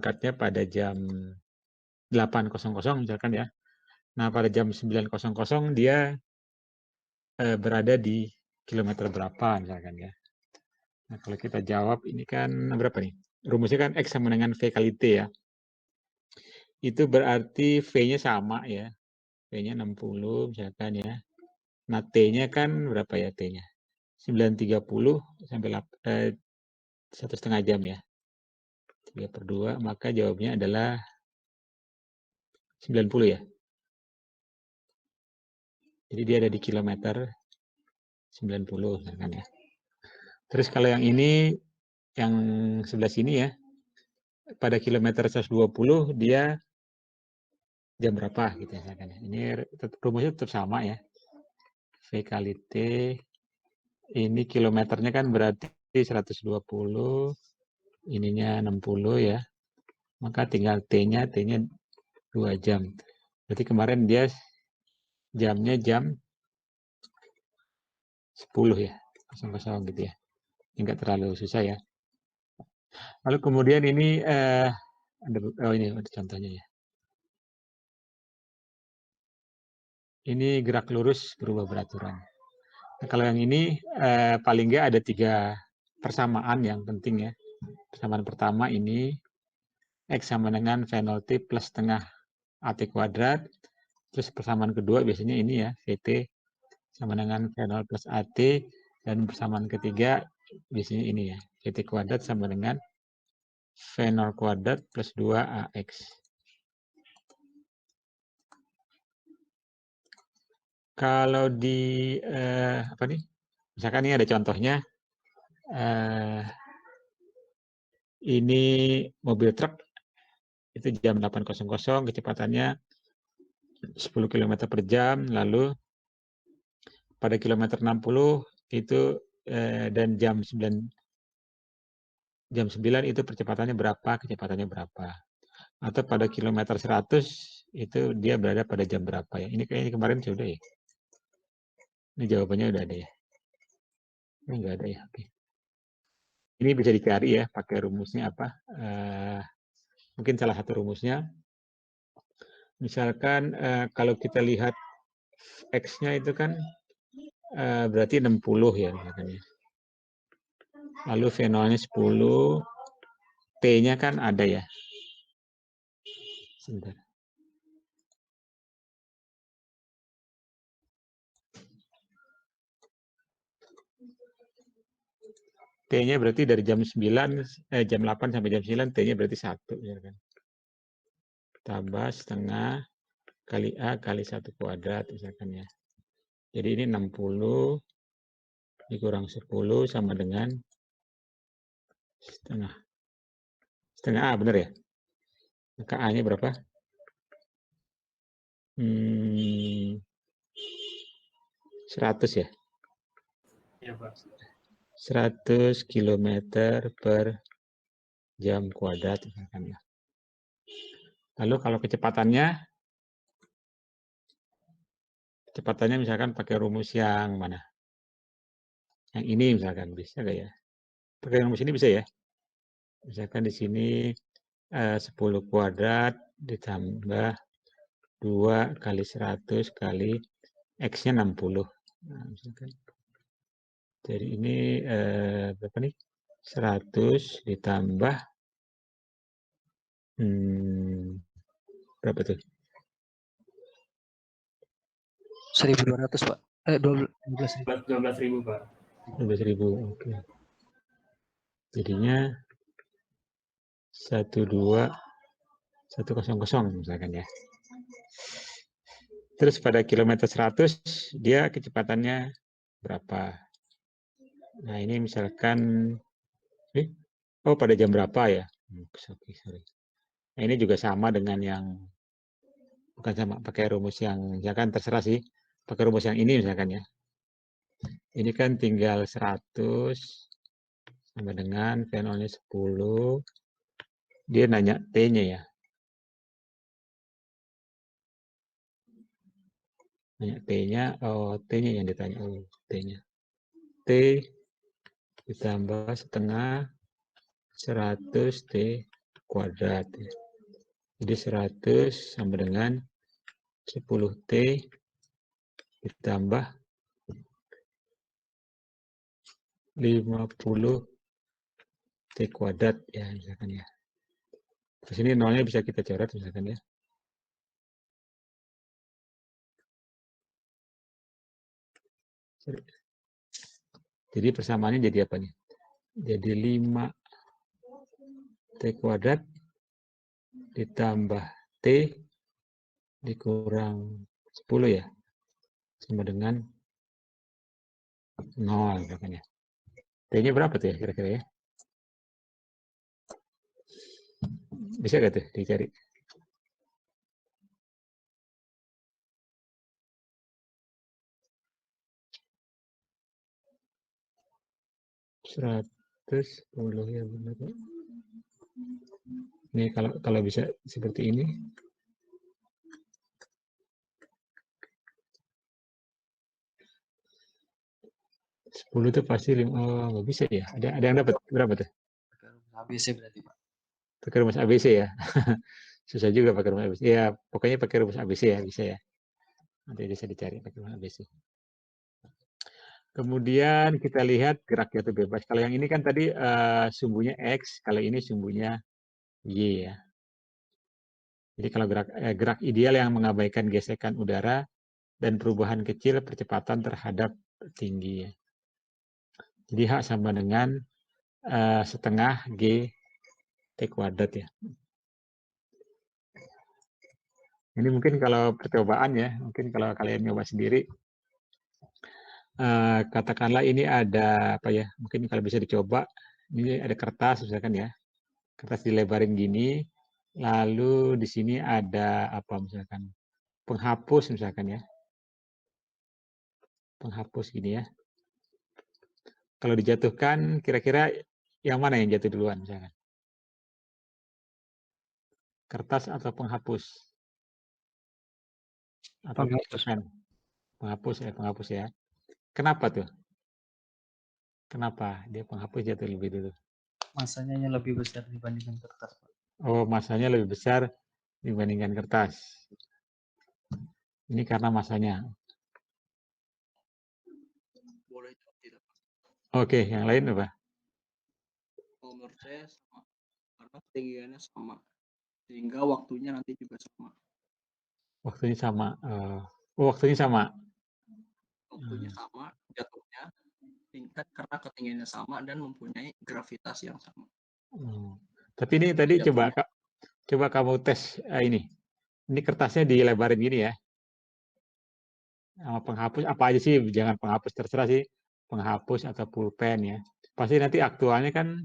berangkatnya pada jam 8.00 misalkan ya. Nah, pada jam 9.00 dia berada di kilometer berapa misalkan ya. Nah, kalau kita jawab ini kan berapa nih? Rumusnya kan X sama dengan V kali T ya. Itu berarti V-nya sama ya. V-nya 60 misalkan ya. Nah, T-nya kan berapa ya T-nya? 9.30 sampai 1,5 jam ya. 3/2, maka jawabnya adalah 90 ya. Jadi dia ada di kilometer 90 misalkan ya. Terus kalau yang ini, yang sebelah sini ya, pada kilometer 120 dia jam berapa gitu ya. Ini rumusnya tetap sama ya. V kali T, ini kilometernya kan berarti 120, ininya 60 ya. Maka tinggal T-nya 2 jam. Berarti kemarin dia jamnya jam 10 ya. 00 gitu ya. Enggak terlalu susah ya. Lalu kemudian ini ini ada contohnya ya. Ini gerak lurus berubah beraturan. Nah, kalau yang ini paling nggak ada 3 persamaan yang penting ya. Persamaan pertama ini X sama dengan V0T plus setengah AT kuadrat. Terus persamaan kedua biasanya ini ya, VT sama dengan V0 plus AT. Dan persamaan ketiga biasanya ini ya, VT kuadrat sama dengan V0 kuadrat plus 2AX. Kalau di apa nih? Misalkan ini ada contohnya. Ini mobil truk itu jam 8.00 kecepatannya 10 km per jam, lalu pada kilometer 60 itu dan jam 9 itu percepatannya berapa, kecepatannya berapa. Atau pada kilometer 100 itu dia berada pada jam berapa ya. Ini kayaknya kemarin sudah ya. Ini jawabannya udah ada ya. Ini enggak ada ya. Oke. Ini bisa dicari ya pakai rumusnya apa. Mungkin salah satu rumusnya. Misalkan kalau kita lihat X-nya itu kan berarti 60 ya misalkan ya. Lalu V0-nya 10, T-nya kan ada ya. Sebentar. T-nya berarti dari jam 9, jam 8 sampai jam 9, T-nya berarti 1. Ya kan? Tambah setengah kali A kali 1 kuadrat misalkan ya. Jadi ini 60 dikurang 10 sama dengan setengah. Setengah A benar ya? Maka A-nya berapa? 100 ya? Iya, Pak. 100 km per jam kuadrat misalkan ya. Lalu kalau kecepatannya misalkan pakai rumus yang mana? Yang ini misalkan bisa nggak ya? Pakai rumus ini bisa ya? Misalkan di sini 10 kuadrat ditambah 2 kali 100 kali X-nya 60. Nah, misalkan. Jadi ini berapa nih? 100 ditambah berapa tuh? 1.200 Pak. 12.000. 12.000, Pak. 12.000. Oke. Jadinya 12100 misalkan ya. Terus pada kilometer 100 dia kecepatannya berapa? Nah, ini misalkan pada jam berapa ya? Sorry. Nah, ini juga sama dengan yang bukan sama, pakai rumus yang misalkan terserah sih. Pakai rumus yang ini misalkan ya. Ini kan tinggal 100 sama dengan V0-nya 10. Dia nanya T-nya ya. Nanya T-nya, T-nya yang ditanya. T-nya. T ditambah setengah 100 T kuadrat. Ya. Jadi 100 sama dengan 10T ditambah 50T kuadrat ya misalkan ya. Terus ini nolnya bisa kita coret misalkan ya. Jadi persamaannya jadi apa nih? Jadi 5T kuadrat ditambah T dikurang 10 ya. Sama dengan 0 misalkan ya. T-nya berapa tuh ya kira-kira ya? Bisa gak tuh dicari? Seratus 10 ya benar. Ini kalau bisa seperti ini. 10 itu pasti 5. Oh, nggak bisa ya. Ada yang dapat berapa tuh? ABC berarti Pak. Pakai rumus ABC ya. Susah juga pakai rumus ABC. Ya, pokoknya pakai rumus ABC ya, bisa ya. Nanti bisa dicari pakai rumus ABC. Kemudian kita lihat gerak jatuh bebas. Kalau yang ini kan tadi sumbunya X, kalau ini sumbunya Y ya. Jadi kalau gerak ideal yang mengabaikan gesekan udara dan perubahan kecil percepatan terhadap tinggi ya. Jadi H sama dengan setengah G T kuadrat ya. Ini mungkin kalau percobaan ya, mungkin kalau kalian nyoba sendiri, katakanlah ini ada apa ya, mungkin kalau bisa dicoba, ini ada kertas misalkan ya, kertas dilebarin gini, lalu di sini ada apa misalkan, penghapus misalkan ya, penghapus gini ya. Kalau dijatuhkan, kira-kira yang mana yang jatuh duluan misalkan? Kertas atau penghapus? Atau Penghapus. pen? Penghapus ya. Kenapa tuh? Kenapa dia penghapus jatuh lebih dulu? Masanya yang lebih besar dibandingkan kertas Pak. Oh, masanya lebih besar dibandingkan kertas. Ini karena masanya. Boleh tidak? Oke, yang lain apa? Nomor saya sama karena ketinggiannya sama sehingga waktunya nanti juga sama. Waktunya sama. Waktunya sama. Waktunya sama, jatuhnya tingkat karena ketinggiannya sama dan mempunyai gravitas yang sama. Tapi ini tadi Jatuhnya. coba kamu tes ini. Ini kertasnya dilebarin gini ya. Sama penghapus apa aja sih? Jangan penghapus terserah sih. Penghapus atau pulpen ya. Pasti nanti aktualnya kan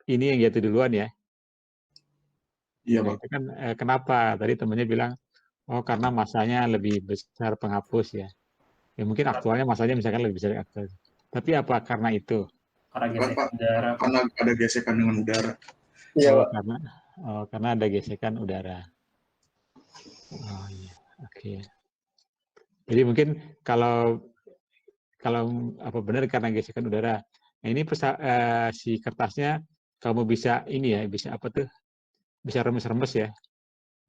ini yang jatuh duluan ya. Iya, Nah, Pak. itu kan kenapa? Tadi temannya bilang, oh karena masanya lebih besar penghapus ya. Ya mungkin aktualnya masanya misalkan lebih besar aktual. Tapi apa karena itu? Karena gesekan udara. Karena ada gesekan dengan udara. Oh, karena ada gesekan udara. Oh iya, oke. Jadi mungkin kalau apa benar karena gesekan udara. Nah ini si kertasnya kamu bisa ini ya, bisa apa tuh? Bisa remes-remes ya,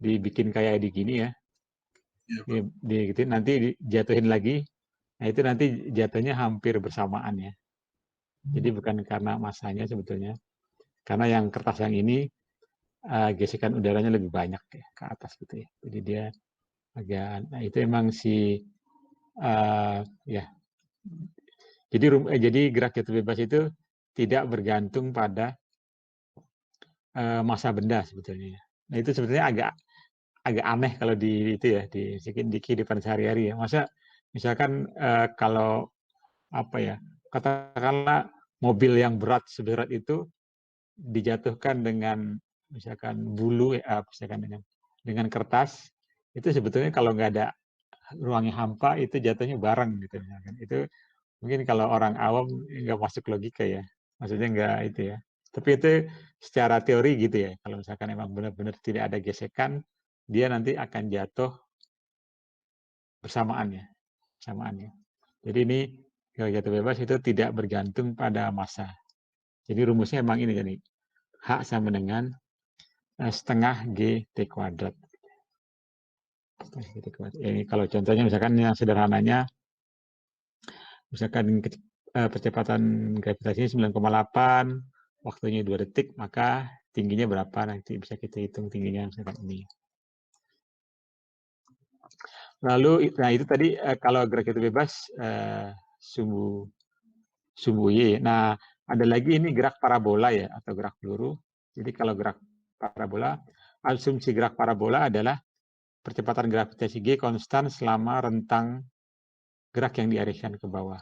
dibikin kayak di gini ya, Iya, gitu, nanti dijatuhin lagi. Nah itu nanti jatuhnya hampir bersamaan ya. Jadi bukan karena masanya sebetulnya, karena yang kertas yang ini gesekan udaranya lebih banyak ya ke atas gitu ya. Jadi dia agak, nah itu emang si ya. Jadi gerak jatuh bebas itu tidak bergantung pada massa benda sebetulnya. Nah itu sebetulnya agak aneh kalau di itu ya di kehidupan sehari-hari ya. Masa misalkan kalau apa ya, katakanlah mobil yang berat seberat itu dijatuhkan dengan misalkan bulu ya, misalkan dengan kertas, itu sebetulnya kalau nggak ada ruangnya hampa itu jatuhnya bareng gitu misalkan. Itu mungkin kalau orang awam nggak masuk logika ya, maksudnya nggak itu ya. Tapi itu secara teori gitu ya, kalau misalkan emang benar-benar tidak ada gesekan, dia nanti akan jatuh bersamaannya. Jadi ini gerak jatuh bebas itu tidak bergantung pada massa. Jadi rumusnya emang ini jadi H sama dengan setengah GT kuadrat. Ini kalau contohnya misalkan yang sederhananya, misalkan percepatan gravitasinya 9,8, waktunya 2 detik, maka tingginya berapa, nanti bisa kita hitung tingginya misalkan ini. Lalu, nah itu tadi kalau gerak itu bebas, sumbu Y. Nah, ada lagi ini gerak parabola ya, atau gerak peluru. Jadi kalau gerak parabola, asumsi gerak parabola adalah percepatan gravitasi G konstan selama rentang gerak yang diarahkan ke bawah.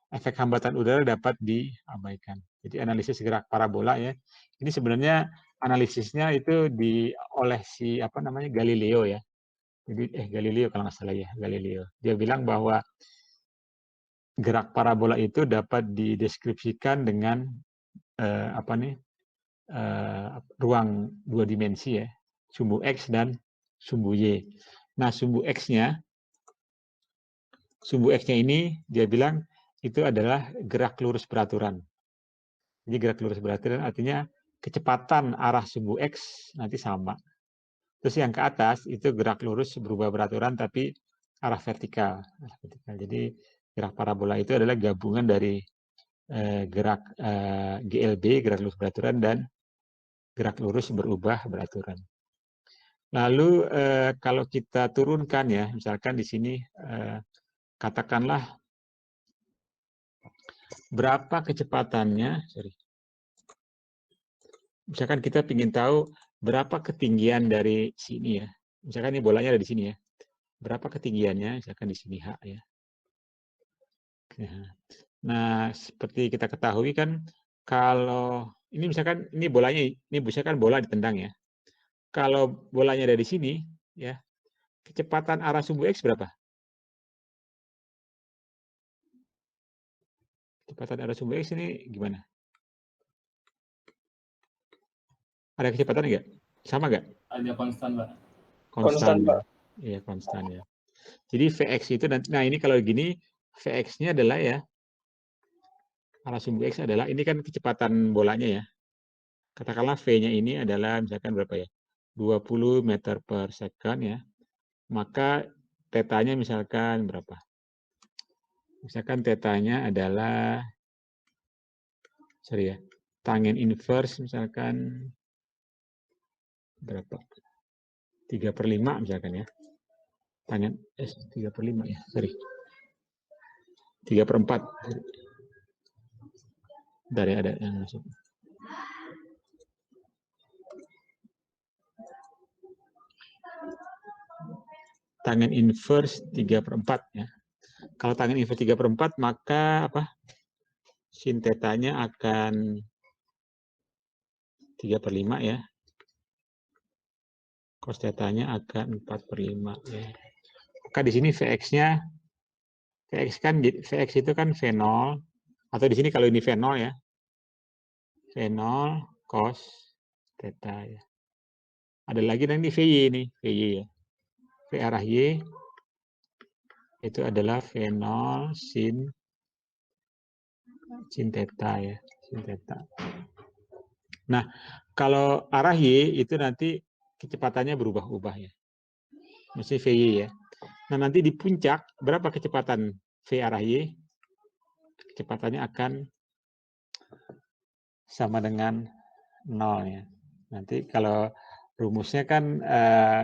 Efek hambatan udara dapat diabaikan. Jadi analisis gerak parabola ya. Ini sebenarnya analisisnya itu oleh si Galileo ya. Jadi Galileo kalau nggak salah ya, Galileo. Dia bilang bahwa gerak parabola itu dapat dideskripsikan dengan ruang 2 dimensi ya, sumbu X dan sumbu Y. Nah, sumbu X-nya ini dia bilang itu adalah gerak lurus beraturan. Jadi gerak lurus beraturan artinya kecepatan arah sumbu X nanti sama. Terus yang ke atas itu gerak lurus berubah beraturan tapi arah vertikal. Jadi gerak parabola itu adalah gabungan dari gerak GLB, gerak lurus beraturan, dan gerak lurus berubah beraturan. Lalu kalau kita turunkan ya, misalkan di sini katakanlah berapa kecepatannya, misalkan kita ingin tahu berapa ketinggian dari sini ya, misalkan ini bolanya ada di sini ya, berapa ketinggiannya, misalkan di sini H ya. Nah, seperti kita ketahui kan, kalau ini misalkan ini bolanya, ini misalkan bola ditendang ya. Kalau bolanya ada di sini, ya, kecepatan arah sumbu X berapa? Kecepatan arah sumbu X ini gimana? Ada kecepatan nggak? Sama nggak? Ada konstan, Pak. Konstan, Pak. Iya, konstan ya. Jadi Vx itu, nah ini kalau gini, Vx-nya adalah ya, arah sumbu X adalah, ini kan kecepatan bolanya ya. Katakanlah V-nya ini adalah misalkan berapa ya? 20 meter per second ya. Maka tetanya misalkan berapa? Misalkan tetanya adalah, sorry ya, tangen inverse misalkan berapa? 3/5 misalkan ya. Tangen 3/5 ya, sorry. 3/4. Dari ada yang masuk. Tangen inverse 3/4 ya. Kalau tangen inverse 3/4 maka apa? Sin tetanya akan 3/5 ya. Cos tetanya akan 4/5 ya. Maka di sini Vx-nya, Vx itu kan V0, atau di sini kalau ini V0 ya. V0 cos theta ya. Ada lagi nanti Vy nih, Vy ya. V arah Y itu adalah V0 sin theta ya, sin theta. Nah, kalau arah Y itu nanti kecepatannya berubah-ubah ya. Mesti Vy ya. Nah, nanti di puncak berapa kecepatan V arah Y? Kecepatannya akan sama dengan 0 ya. Nanti kalau rumusnya kan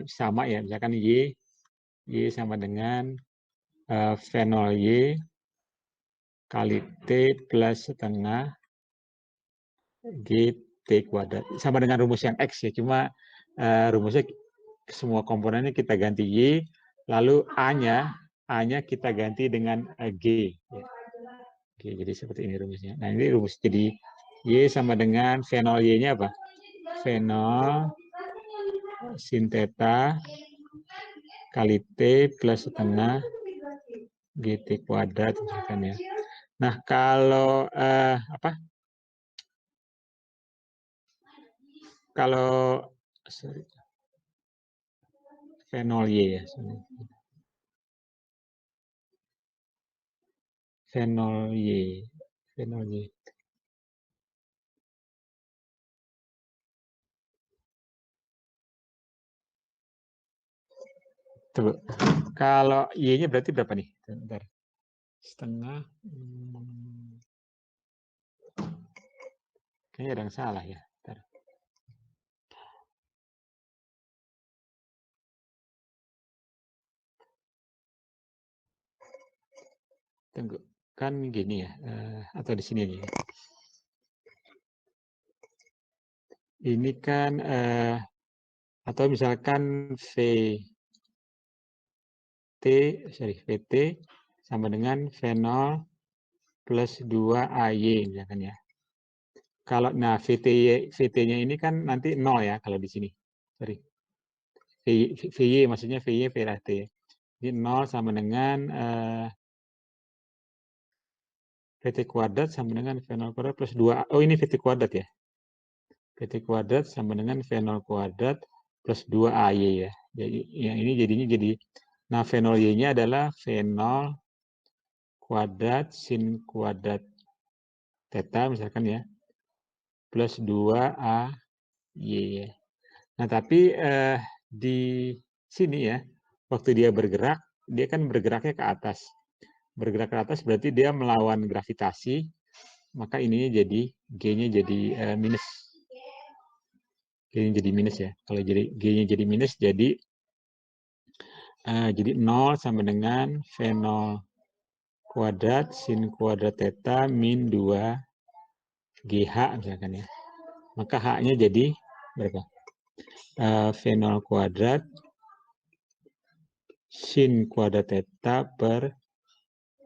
sama ya, misalkan Y sama dengan V0Y kali T plus setengah GT kuadrat. Sama dengan rumus yang X ya, cuma rumusnya semua komponennya kita ganti Y, lalu A-nya kita ganti dengan G. Ya. Oke, jadi seperti ini rumusnya. Nah, ini rumus jadi Y sama dengan V0Y-nya apa? V0 sin theta kali T plus setengah GT kuadrat misalkan ya. Nah, kalau kalau V0Y ya. V0Y. Tunggu. Kalau Y-nya berarti berapa nih? Bentar. Setengah. Kayaknya ada yang salah ya. Bentar. Tunggu. Kan gini ya. Atau di sini aja. Ini kan atau misalkan VT sama dengan V0 plus 2 AY misalkan ya. Kalau nah VT-nya ini kan nanti 0 ya kalau di sini. Sorry. VY maksudnya VY VT. Jadi 0 sama dengan VT kuadrat sama dengan V0 kuadrat plus 2. Oh ini VT kuadrat ya. VT kuadrat sama dengan V0 kuadrat plus 2 AY ya. Jadi yang ini jadinya jadi nah V0Y-nya adalah V0 kuadrat sin kuadrat theta misalkan ya plus 2AY ya. Nah, tapi di sini ya, waktu dia bergerak, dia kan bergeraknya ke atas. Bergerak ke atas berarti dia melawan gravitasi, maka ininya jadi G-nya jadi minus. G-nya jadi minus ya. Kalau jadi G-nya jadi minus jadi 0 sama dengan V0 kuadrat sin kuadrat theta min 2 GH misalkan ya. Maka H-nya jadi berapa? V0 kuadrat sin kuadrat theta per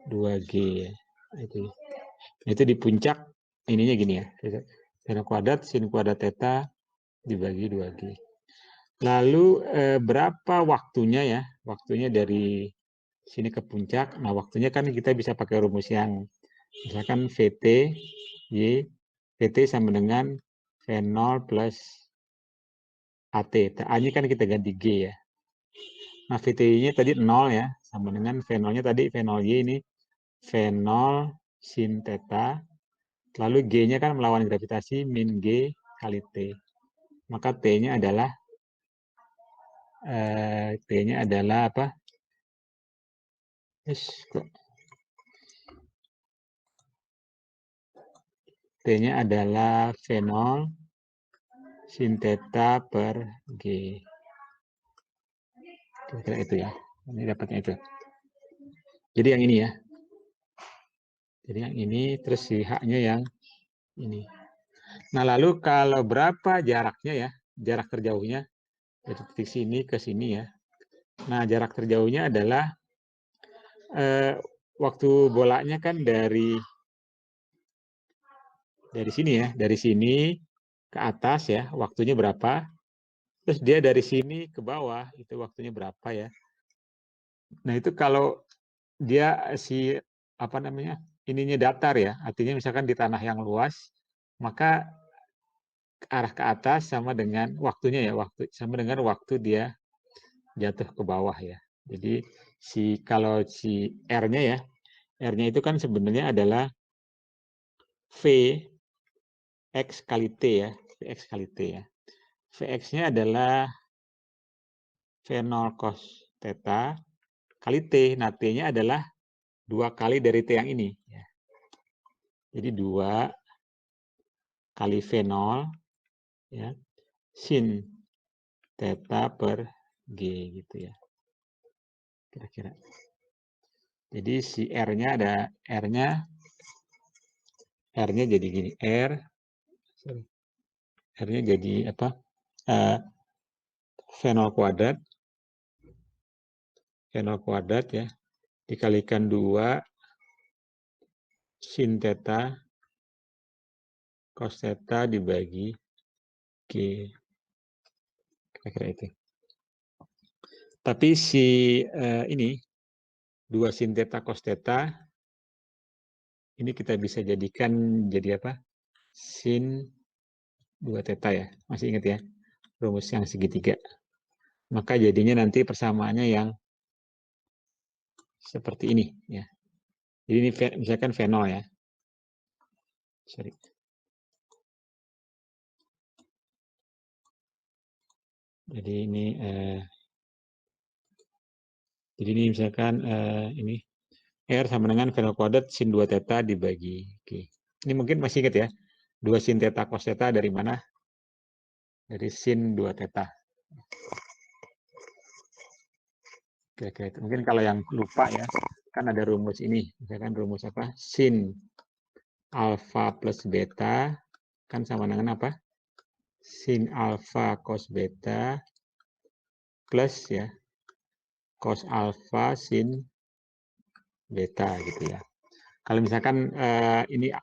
2G ya. Itu di puncak ininya gini ya. V0 kuadrat sin kuadrat theta dibagi 2G. Lalu berapa waktunya ya? Waktunya dari sini ke puncak. Nah, waktunya kan kita bisa pakai rumus yang misalkan VT Y VT sama dengan V0 plus AT. A-nya kan kita ganti G ya. Nah, VT-nya tadi 0 ya, sama dengan V0-nya tadi V0Y ini V0 sin theta, lalu G-nya kan melawan gravitasi min G kali T. Maka T-nya adalah apa? T-nya adalah V0 sin theta per G. Kira-kira itu ya. Ini dapatnya itu. Jadi yang ini ya. Jadi yang ini, terus si H-nya yang ini. Nah, lalu kalau berapa jaraknya ya, jarak terjauhnya dari titik sini ke sini ya. Nah, jarak terjauhnya adalah waktu bolanya kan dari sini ya, dari sini ke atas ya, waktunya berapa? Terus dia dari sini ke bawah, itu waktunya berapa ya? Nah, itu kalau dia apa namanya? Ininya datar ya, artinya misalkan di tanah yang luas, maka arah ke atas sama dengan waktunya ya, sama dengan waktu dia jatuh ke bawah ya. Jadi kalau si R-nya ya, R-nya itu kan sebenarnya adalah V X kali T ya, Vx kali T ya. Vx-nya adalah V0 cos theta kali T. Nah, T-nya adalah 2 kali dari T yang ini. Ya. Jadi 2 kali V0 ya, sin theta per G gitu ya. Kira-kira. Jadi si R-nya ada R-nya jadi gini. R-nya jadi apa? V0 kuadrat. V0 kuadrat ya. Dikalikan 2 sin theta cos theta dibagi G. Kira-kira itu. Tapi si ini 2 sin theta cos theta ini kita bisa jadikan jadi apa? Sin 2 theta ya. Masih ingat ya? Rumus yang segitiga. Maka jadinya nanti persamaannya yang seperti ini ya. Jadi ini misalkan V0 ya. Sorry. Jadi ini Jadi ini misalkan ini R sama dengan V0 kuadrat sin 2 theta dibagi G. Ini mungkin masih ingat ya, 2 sin theta cos theta dari mana? Dari sin 2 theta. Oke. Mungkin kalau yang lupa ya, kan ada rumus ini. Misalkan rumus apa? Sin alfa plus beta kan sama dengan apa? Sin alfa cos beta plus ya cos alfa sin beta gitu ya. Kalau misalkan ini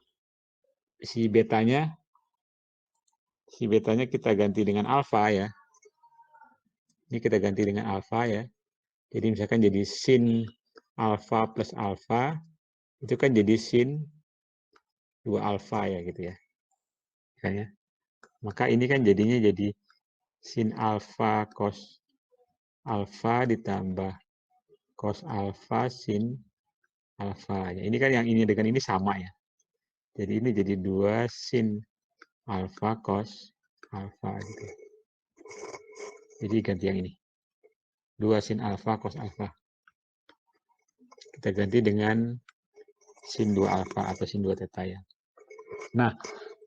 si betanya kita ganti dengan alfa ya. Ini kita ganti dengan alfa ya. Jadi misalkan jadi sin alfa plus alfa itu kan jadi sin 2 alfa ya gitu ya. Misalnya. Maka ini kan jadinya jadi sin alfa cos alfa ditambah cos alfa sin alfa. Ini kan yang ini dengan ini sama ya. Jadi ini jadi 2 sin alfa cos alfa gitu. Jadi ganti yang ini. 2 sin alfa cos alfa. Kita ganti dengan sin 2 alfa atau sin 2 theta ya. Nah,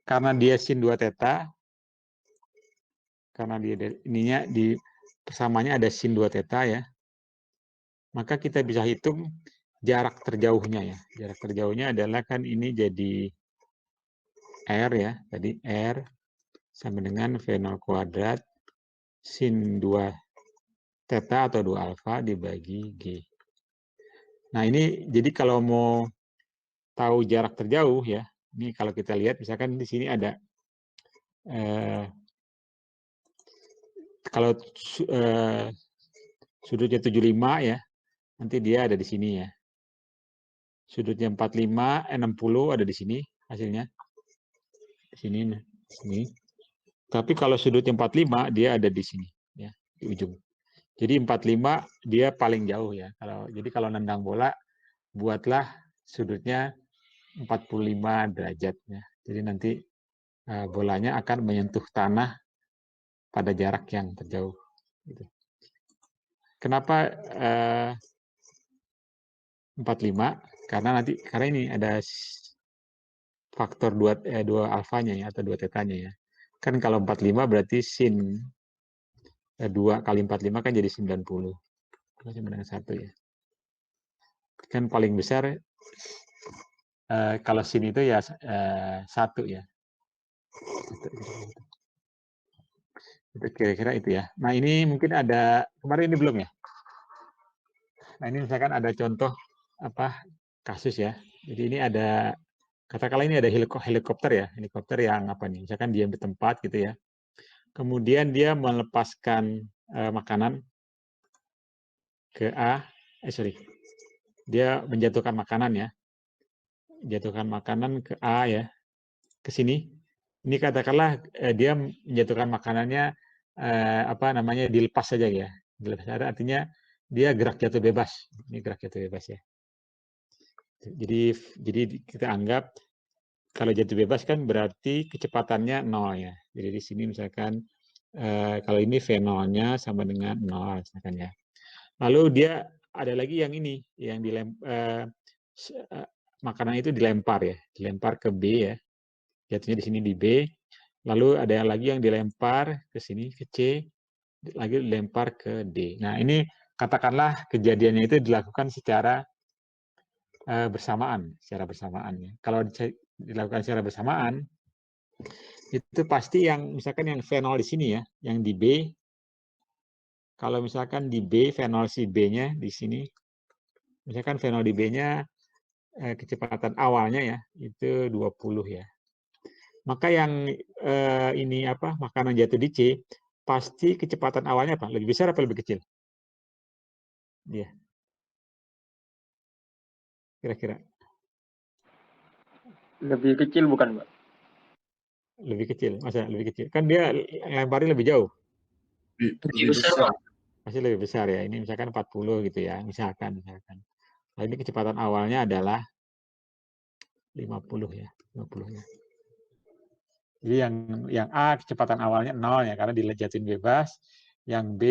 karena dia sin 2 theta, karena dia ininya di persamanya ada sin 2 theta ya, maka kita bisa hitung jarak terjauhnya ya. Jarak terjauhnya adalah kan ini jadi R ya, tadi R sama dengan V0 kuadrat sin 2 theta atau 2 alfa dibagi G. Nah ini jadi kalau mau tahu jarak terjauh ya, ini kalau kita lihat misalkan di sini ada kalau sudutnya 75 ya, nanti dia ada di sini ya. Sudutnya 60 ada di sini hasilnya. Di sini. Tapi kalau sudutnya 45 dia ada di sini ya, di ujung. Jadi 45 dia paling jauh ya. Jadi kalau nendang bola buatlah sudutnya 45 derajat ya. Jadi nanti bolanya akan menyentuh tanah pada jarak yang terjauh. Gitu. Kenapa 45? Karena ini ada faktor 2 alfanya ya atau 2 tetanya ya. Kan kalau 45 berarti sin 2 kali 45 kan jadi 90. Sama dengan 1 ya. Kan paling besar kalau sin itu ya 1 ya. Itu kira-kira itu ya. Nah ini mungkin ada, kemarin ini belum ya. Nah ini misalkan ada contoh kasus ya. Jadi ini ada, katakanlah ini ada helikopter ya. Helikopter yang misalkan dia bertempat gitu ya. Kemudian dia melepaskan makanan ke dia menjatuhkan makanan ya. Jatuhkan makanan ke A ya, ke sini. Ini katakanlah dia menjatuhkan makanannya dilepas saja ya. Dilepas artinya dia gerak jatuh bebas. Ini gerak jatuh bebas ya. Jadi kita anggap kalau jatuh bebas kan berarti kecepatannya 0 ya. Jadi di sini misalkan kalau ini V0-nya sama dengan 0 misalkan ya. Lalu dia ada lagi yang ini yang makanan itu dilempar ya, dilempar ke B ya. Jatuhnya di sini di B. Lalu ada yang lagi yang dilempar ke sini ke C, lagi dilempar ke D. Nah, ini katakanlah kejadiannya itu dilakukan secara bersamaan ya. Kalau dilakukan secara bersamaan, itu pasti yang misalkan yang V0 di sini ya, yang di B. Kalau misalkan di B, V0 si B-nya di sini, misalkan V0 di B-nya kecepatan awalnya ya, itu 20 ya. Maka yang ini makanan jatuh di C, pasti kecepatan awalnya lebih besar atau lebih kecil? Iya. Kira-kira. Lebih kecil bukan, Pak? Lebih kecil, masa lebih kecil? Kan dia lemparnya lebih jauh. Lebih besar, Pak. Pasti lebih besar ya. Ini misalkan 40 gitu ya, misalkan. Nah, ini kecepatan awalnya adalah 50 ya, 50 ya. Jadi yang A kecepatan awalnya 0 ya karena dijatuhin bebas. Yang B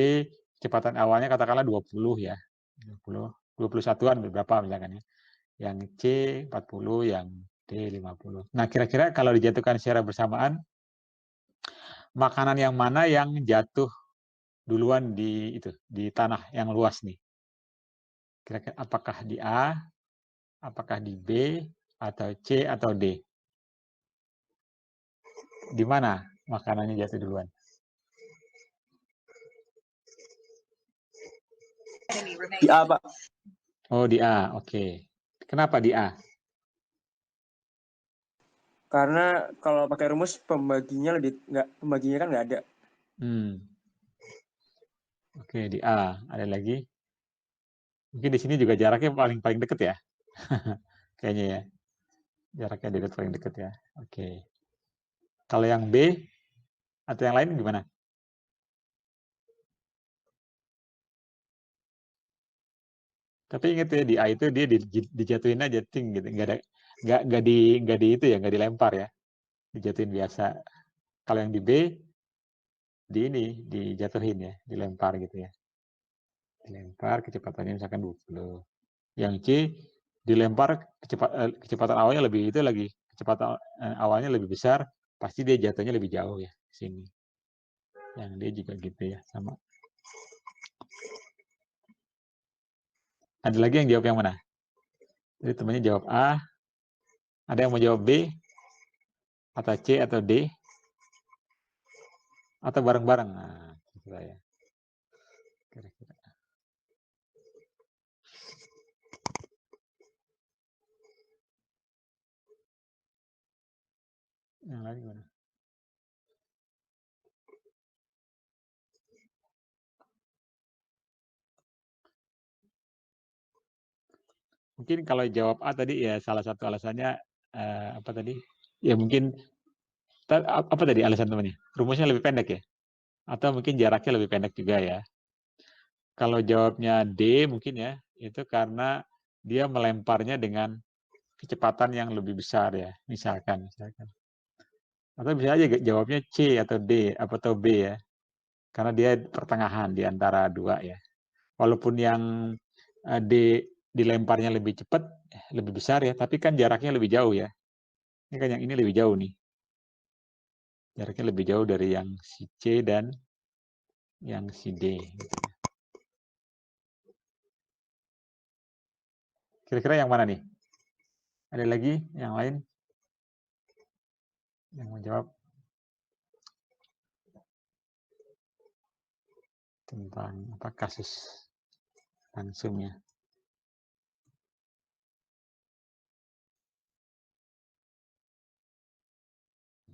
kecepatan awalnya katakanlah 20 ya. 21-an beberapa misalkan ya. Yang C 40, yang D 50. Nah, kira-kira kalau dijatuhkan secara bersamaan, makanan yang mana yang jatuh duluan di tanah yang luas nih? Kira-kira apakah di A, apakah di B, atau C, atau D? Di mana makanannya jatuh duluan? Di A, Pak. Oh, di A. Oke. Kenapa di A? Karena kalau pakai rumus pembaginya kan nggak ada. Oke, di A. Ada lagi? Mungkin di sini juga jaraknya paling deket ya. Kayaknya ya. Jaraknya dekat paling deket ya. Oke. Kalau yang B atau yang lain gimana? Tapi ingat ya, di A itu dia dijatuhin aja ting gitu, nggak di itu ya, nggak dilempar ya, dijatuhin biasa. Kalau yang di B dijatuhin ya, dilempar gitu ya, dilempar kecepatannya misalkan 20. Yang C dilempar kecepatan awalnya lebih itu lagi, kecepatan awalnya lebih besar, pasti dia jatuhnya lebih jauh ya sini. Yang D juga gitu ya, sama. Ada lagi yang jawab yang mana? Jadi temannya jawab A. Ada yang mau jawab B? Atau C atau D? Atau bareng-bareng? Nah, kira-kira ya. Kira-kira. Yang lain gimana? Mungkin kalau jawab A tadi ya salah satu alasannya apa tadi? Ya mungkin apa tadi alasan temannya? Rumusnya lebih pendek ya? Atau mungkin jaraknya lebih pendek juga ya? Kalau jawabnya D mungkin ya, itu karena dia melemparnya dengan kecepatan yang lebih besar ya, misalkan. Atau bisa aja jawabnya C atau D atau B ya, karena dia pertengahan di antara dua ya. Walaupun yang D dilemparnya lebih cepat, lebih besar ya, tapi kan jaraknya lebih jauh ya. Ini kan yang ini lebih jauh nih. Jaraknya lebih jauh dari yang si C dan yang si D. Kira-kira yang mana nih? Ada lagi yang lain yang mau jawab tentang apa kasus langsungnya?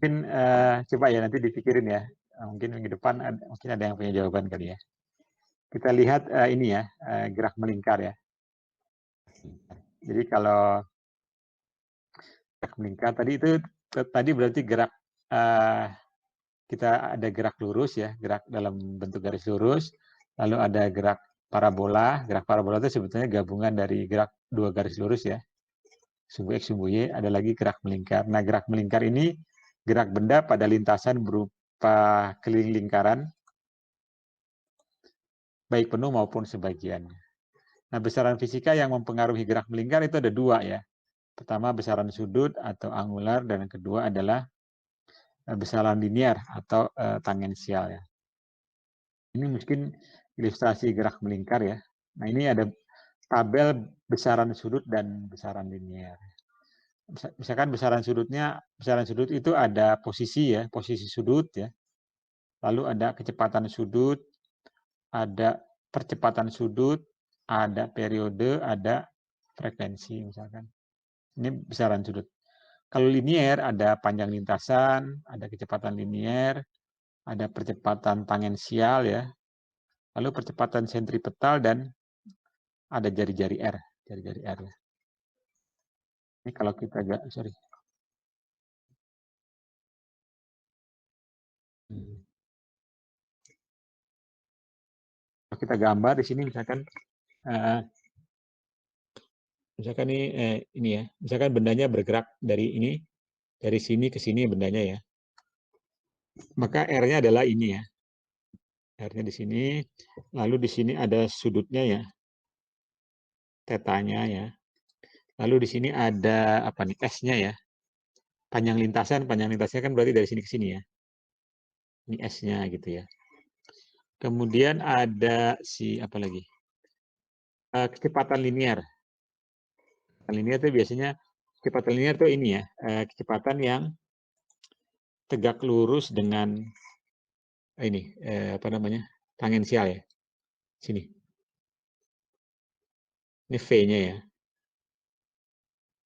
Mungkin coba ya nanti dipikirin ya. Mungkin minggu depan mungkin ada yang punya jawaban kali ya. Kita lihat ini ya, gerak melingkar ya. Jadi kalau gerak melingkar tadi berarti gerak kita ada gerak lurus ya, gerak dalam bentuk garis lurus, lalu ada gerak parabola. Gerak parabola itu sebetulnya gabungan dari gerak dua garis lurus ya, sumbu X, sumbu Y, ada lagi gerak melingkar. Nah, gerak melingkar ini gerak benda pada lintasan berupa keliling lingkaran, baik penuh maupun sebagian. Nah, besaran fisika yang mempengaruhi gerak melingkar itu ada dua ya. Pertama, besaran sudut atau angular, dan yang kedua adalah besaran linear atau tangensial ya. Ini mungkin ilustrasi gerak melingkar ya. Nah, ini ada tabel besaran sudut dan besaran linear. Misalkan besaran sudut itu ada posisi ya, posisi sudut ya. Lalu ada kecepatan sudut, ada percepatan sudut, ada periode, ada frekuensi misalkan. Ini besaran sudut. Kalau linear ada panjang lintasan, ada kecepatan linear, ada percepatan tangensial ya. Lalu percepatan sentripetal dan ada jari-jari R, jari-jari R ya. Ini kalau kita Kalau kita gambar di sini misalkan ini ya, misalkan bendanya bergerak dari sini ke sini bendanya ya. Maka R-nya adalah ini ya. R-nya di sini, lalu di sini ada sudutnya ya. tetanya ya. Lalu di sini ada apa nih? S-nya ya. Panjang lintasnya kan berarti dari sini ke sini ya. Ini S-nya gitu ya. Kemudian ada si apa lagi? Kecepatan linear. Linear itu biasanya kecepatan linear itu ini ya, kecepatan yang tegak lurus dengan ini apa namanya? Tangensial ya. Sini. Ini V-nya ya.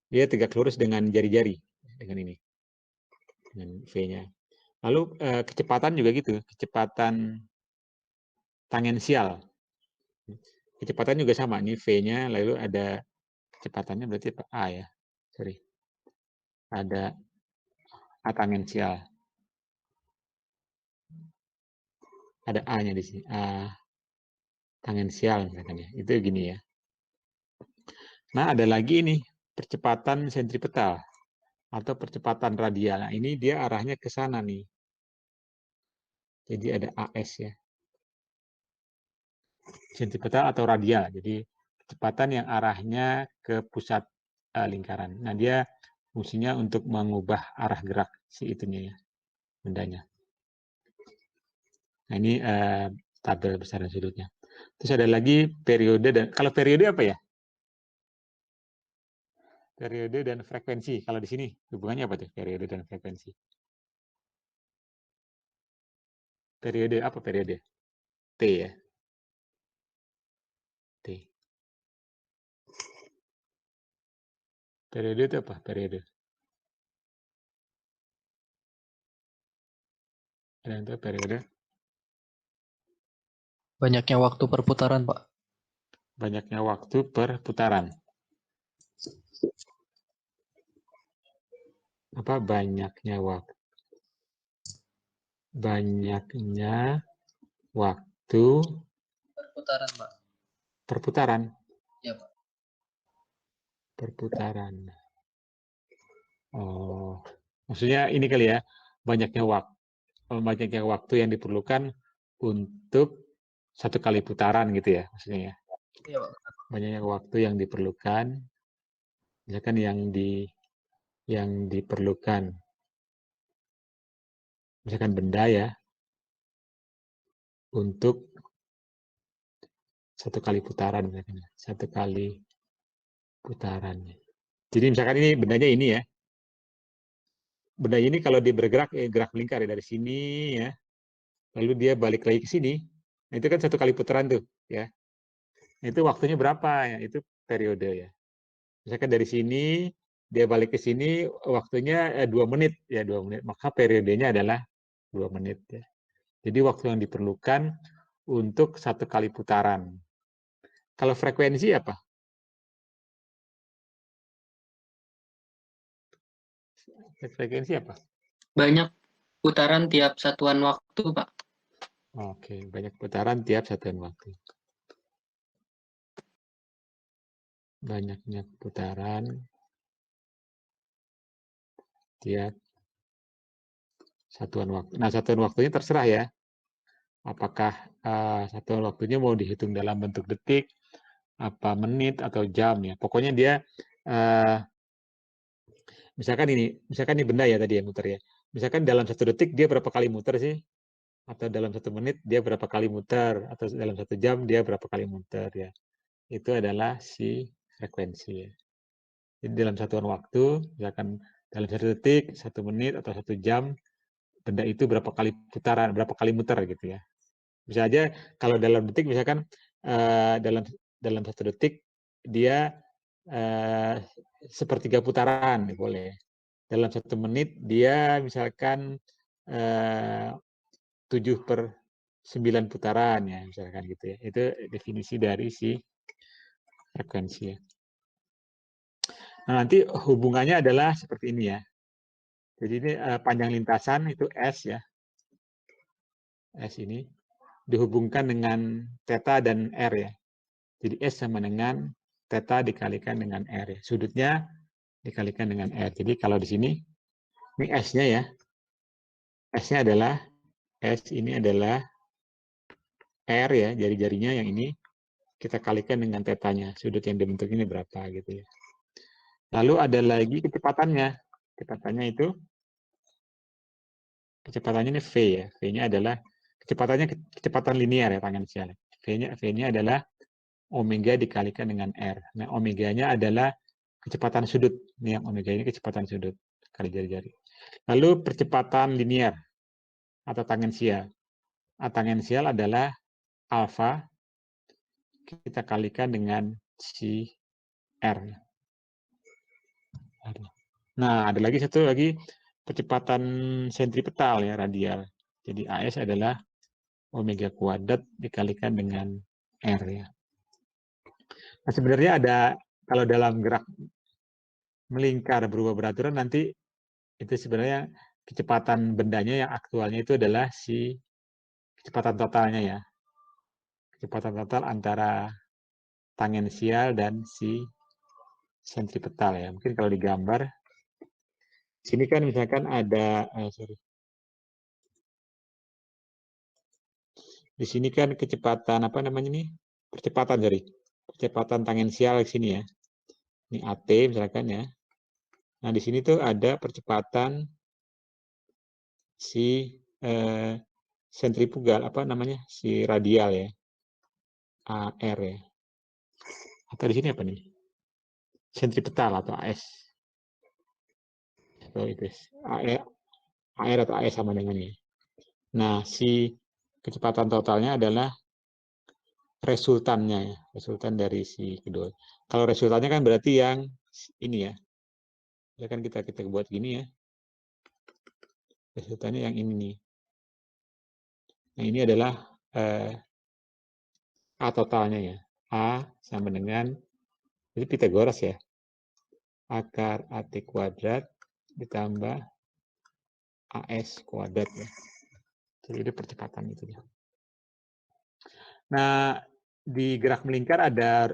Dia tegak lurus dengan jari-jari dengan ini. Dengan V-nya. Lalu kecepatan juga gitu, kecepatan tangensial. Kecepatan juga sama, ini V-nya, lalu ada kecepatannya berarti apa? A ya. Sorry. Ada A tangensial. Ada A-nya di sini. A tangensial misalkan ya. Itu gini ya. Nah, ada lagi nih percepatan sentripetal atau percepatan radial. Nah, ini dia arahnya ke sana nih. Jadi ada AS ya. Sentripetal atau radial. Jadi kecepatan yang arahnya ke pusat lingkaran. Nah, dia fungsinya untuk mengubah arah gerak si itunya ya, bendanya. Nah, ini tabel besaran sudutnya. Terus ada lagi periode dan kalau periode apa ya? Periode dan frekuensi. Kalau di sini hubungannya apa tuh periode dan frekuensi? Periode apa periode? T ya. T. Periode itu apa? Periode. Ada yang tahu periode? Banyaknya waktu perputaran, Pak. Banyaknya waktu per putaran. Apa banyaknya waktu? Banyaknya waktu Perputaran, Pak. perputaran. Ya, Pak. Perputaran. Oh, maksudnya ini kali ya, banyaknya waktu yang diperlukan untuk satu kali putaran gitu ya, maksudnya ya. Iya, Pak. Banyaknya waktu yang diperlukan, misalkan yang diperlukan, misalkan benda ya, untuk satu kali putaran, misalkan satu kali putaran. Jadi misalkan ini bendanya ini ya, benda ini kalau dia bergerak, gerak melingkar ya, dari sini ya, lalu dia balik lagi ke sini, nah itu kan satu kali putaran tuh ya. Nah, itu waktunya berapa ya? Itu periode ya. Misalkan dari sini dia balik ke sini waktunya 2 menit ya, 2 menit. Maka periodenya adalah 2 menit ya. Jadi waktu yang diperlukan untuk satu kali putaran. Kalau frekuensi apa? Frekuensi apa? Banyak putaran tiap satuan waktu, Pak. Oke, banyak putaran tiap satuan waktu. Banyaknya putaran tiap satuan waktu. Nah, satuan waktunya terserah ya. Apakah satuan waktunya mau dihitung dalam bentuk detik, apa menit atau jam ya. Pokoknya dia misalkan ini benda ya tadi yang muter ya. Misalkan dalam 1 detik dia berapa kali muter sih? Atau dalam 1 menit dia berapa kali muter? Atau dalam 1 jam dia berapa kali muter ya. Itu adalah si frekuensi ya. Jadi dalam satuan waktu, misalkan dalam 1 detik, 1 menit atau 1 jam, benda itu berapa kali putaran, berapa kali muter gitu ya. Bisa aja kalau dalam detik misalkan dalam 1 detik dia sepertiga putaran boleh. Dalam 1 menit dia misalkan 7/9 putaran ya misalkan gitu ya. Itu definisi dari si frekuensi ya. Nah, nanti hubungannya adalah seperti ini ya. Jadi ini panjang lintasan itu S ya. S ini dihubungkan dengan theta dan R ya. Jadi S sama dengan theta dikalikan dengan R ya. Sudutnya dikalikan dengan R. Jadi kalau di sini, ini S-nya ya. S-nya adalah, S ini adalah R ya, jari-jarinya yang ini. kita kalikan dengan tetanya, sudut yang dibentuk ini berapa gitu ya. Lalu ada lagi kecepatannya. Kecepatannya ini V ya. V-nya adalah kecepatan linear ya, tangensial. V-nya adalah omega dikalikan dengan R. Nah, omeganya adalah kecepatan sudut. Ini yang omega ini kecepatan sudut kali jari-jari. Lalu percepatan linear atau tangensial. Tangensial adalah alfa kita kalikan dengan si R. Nah, ada lagi satu lagi percepatan sentripetal ya, radial. Jadi AS adalah omega kuadrat dikalikan dengan R ya. Nah, sebenarnya ada, kalau dalam gerak melingkar berubah beraturan, nanti itu sebenarnya kecepatan bendanya yang aktualnya itu adalah si kecepatan totalnya ya. Kecepatan total antara tangensial dan si sentripetal ya. Mungkin kalau digambar, sini kan misalkan ada, di sini kan kecepatan apa namanya nih? Percepatan tangensial di sini ya. Ini AT misalkan ya. Nah, di sini tuh ada percepatan si sentrifugal apa namanya? Si radial ya. AR ya. Atau di sini apa nih? Sentripetal atau AS. Atau itu AR atau AS sama dengan ini. Nah, si kecepatan totalnya adalah resultannya ya, resultan dari si kedua. Kalau resultannya kan berarti yang ini ya. Ya kan kita buat gini ya. Resultannya yang ini nih. Nah, ini adalah A totalnya ya. A sama dengan, itu Pythagoras ya. Akar AT kuadrat ditambah AS kuadrat ya. Jadi itu percepatan itu ya. Nah, di gerak melingkar ada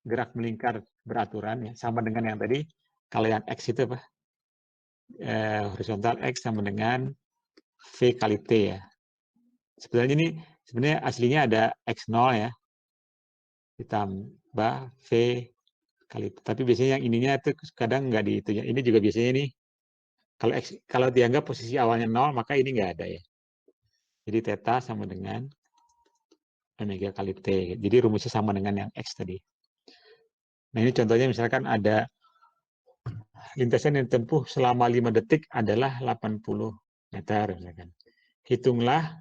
gerak melingkar beraturan ya, sama dengan yang tadi. Kalau yang X itu apa? Horizontal X sama dengan V kali T ya. Sebenarnya aslinya ada X0 ya, ditambah V kali T. Tapi biasanya yang ininya itu kadang nggak di itu ya. Ini juga biasanya nih, kalau dianggap posisi awalnya 0, maka ini nggak ada ya. Jadi theta sama dengan omega kali T. Jadi rumusnya sama dengan yang X tadi. Nah, ini contohnya misalkan ada lintasan yang ditempuh selama 5 detik adalah 80 meter. Misalkan. Hitunglah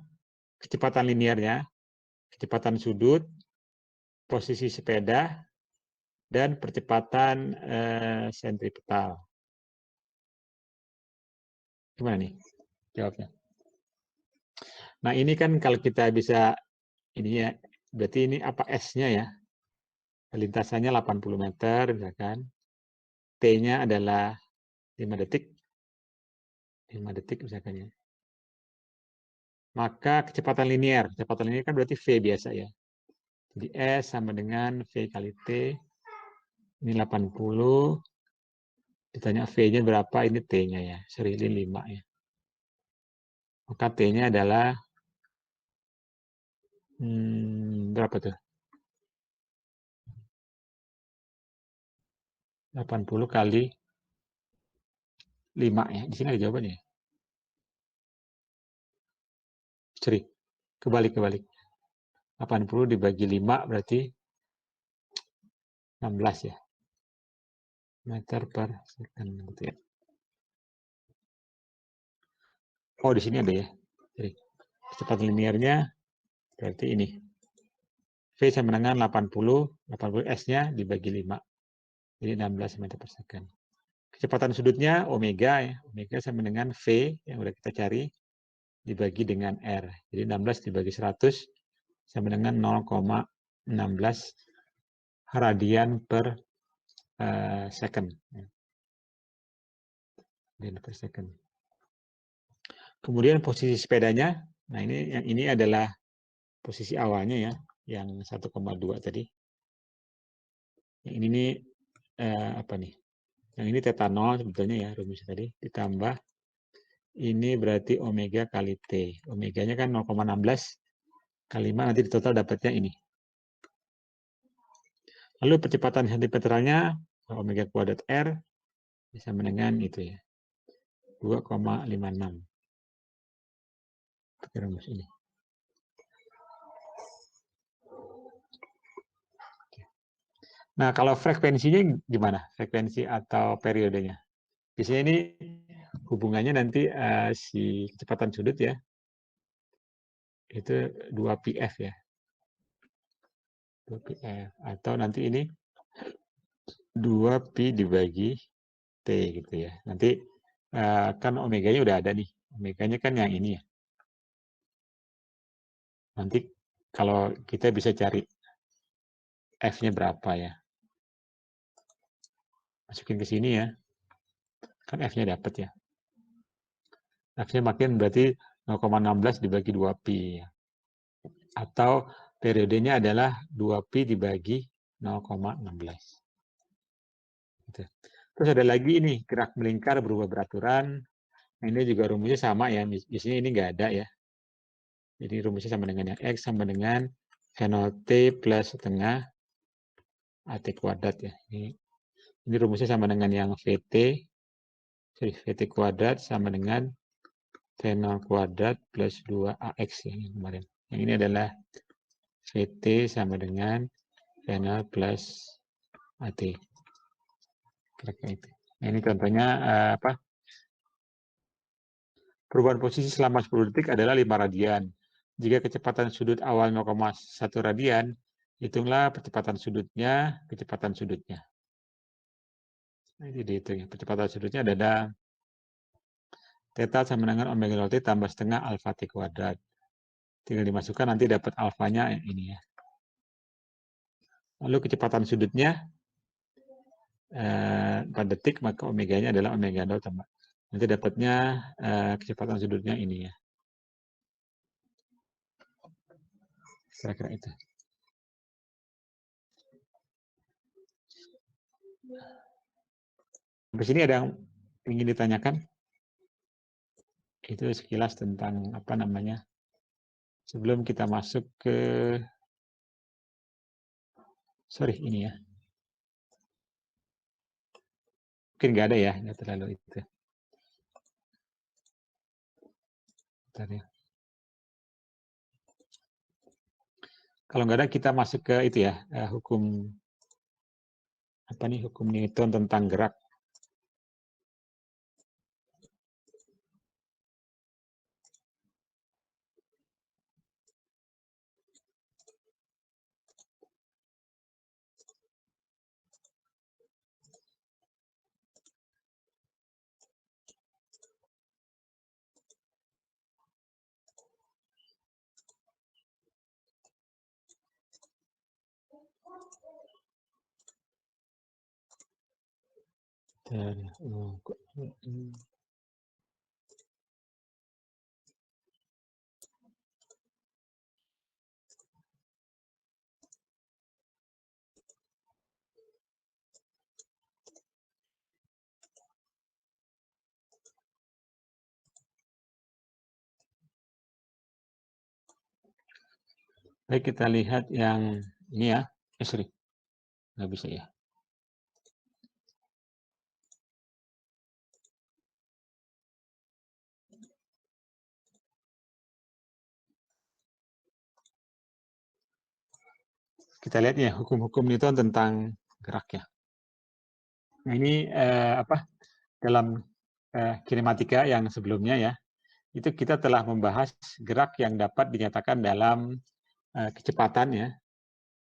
kecepatan linearnya, kecepatan sudut, posisi sepeda, dan percepatan sentripetal. Gimana nih jawabnya? Nah, ini kan kalau kita bisa, ini ya, berarti ini apa S-nya ya? Lintasannya 80 meter, misalkan. T-nya adalah 5 detik. 5 detik misalkan ya. Maka kecepatan linear kan berarti V biasa ya. Jadi S sama dengan V kali T. Ini 80. Ditanya V-nya berapa, ini T-nya ya. Sorry, ini 5 ya. Maka T-nya adalah berapa tuh? 80 kali 5 ya. Di sini ada jawabannya. Sorry, kebalik. 80 dibagi 5 berarti 16 ya. Meter per second gitu ya. Oh, di sini ada ya. Jadi kecepatan linearnya berarti ini. V sama dengan 80 S-nya dibagi 5. Jadi 16 meter per second. Kecepatan sudutnya omega ya. Omega sama dengan V yang udah kita cari dibagi dengan R. Jadi 16 dibagi 100 sama dengan 0,16 radian per second. Radian per second. Kemudian posisi sepedanya, nah ini adalah posisi awalnya ya, yang 1,2 tadi. Yang ini nih apa nih? Yang ini theta 0 sebetulnya ya rumusnya tadi, ditambah ini berarti omega kali T. Omeganya kan 0,16 kali 5, nanti di total dapatnya ini. Lalu percepatan sentimeternya omega kuadrat R sama dengan itu ya, 2,56. Pakai rumus ini. Nah, kalau frekuensinya gimana? Frekuensi atau periodenya? Biasanya ini hubungannya nanti si kecepatan sudut ya, itu 2πf ya. 2πf. Atau nanti ini 2pi dibagi T gitu ya. Nanti kan omeganya udah ada nih. Omeganya kan yang ini ya. Nanti kalau kita bisa cari F-nya berapa ya. Masukin ke sini ya. Kan F-nya dapat ya. F-nya makin berarti 0,16 dibagi 2pi ya. Atau periodenya adalah 2pi dibagi 0,16. Gitu. Terus ada lagi ini gerak melingkar berubah beraturan. Nah, ini juga rumusnya sama ya. Biasanya ini nggak ada ya. Jadi rumusnya sama dengan yang X sama dengan T plus setengah AT kuadrat ya. Ini rumusnya sama dengan yang VT kuadrat sama dengan V0 kuadrat plus 2AX ya, yang kemarin. Yang ini adalah VT sama dengan V0 plus AT. Kira-kira itu. Nah, ini contohnya apa? Perubahan posisi selama 10 detik adalah 5 radian. Jika kecepatan sudut awal 0,1 radian, hitunglah percepatan sudutnya, Nah, jadi itu ya. Percepatan sudutnya adalah theta sama dengan omega 0t tambah setengah alfa t kuadrat. Tinggal dimasukkan nanti dapat alfanya ini ya. Lalu kecepatan sudutnya 4 detik, maka omeganya adalah omega 0 tambah. Nanti dapatnya kecepatan sudutnya ini ya. Kira-kira itu. Sampai sini ada yang ingin ditanyakan? Itu sekilas tentang apa namanya. Sebelum kita masuk ke ini ya. Mungkin nggak ada ya, nggak terlalu itu. Bentar ya. Kalau nggak ada kita masuk ke itu ya, hukum apa nih, hukum Newton tentang gerak. Baik, kita lihat yang ini ya. Sorry, nggak bisa ya. Kita lihat ya hukum-hukum Newton tentang gerak ya. Nah ini apa, dalam kinematika yang sebelumnya ya, itu kita telah membahas gerak yang dapat dinyatakan dalam kecepatan ya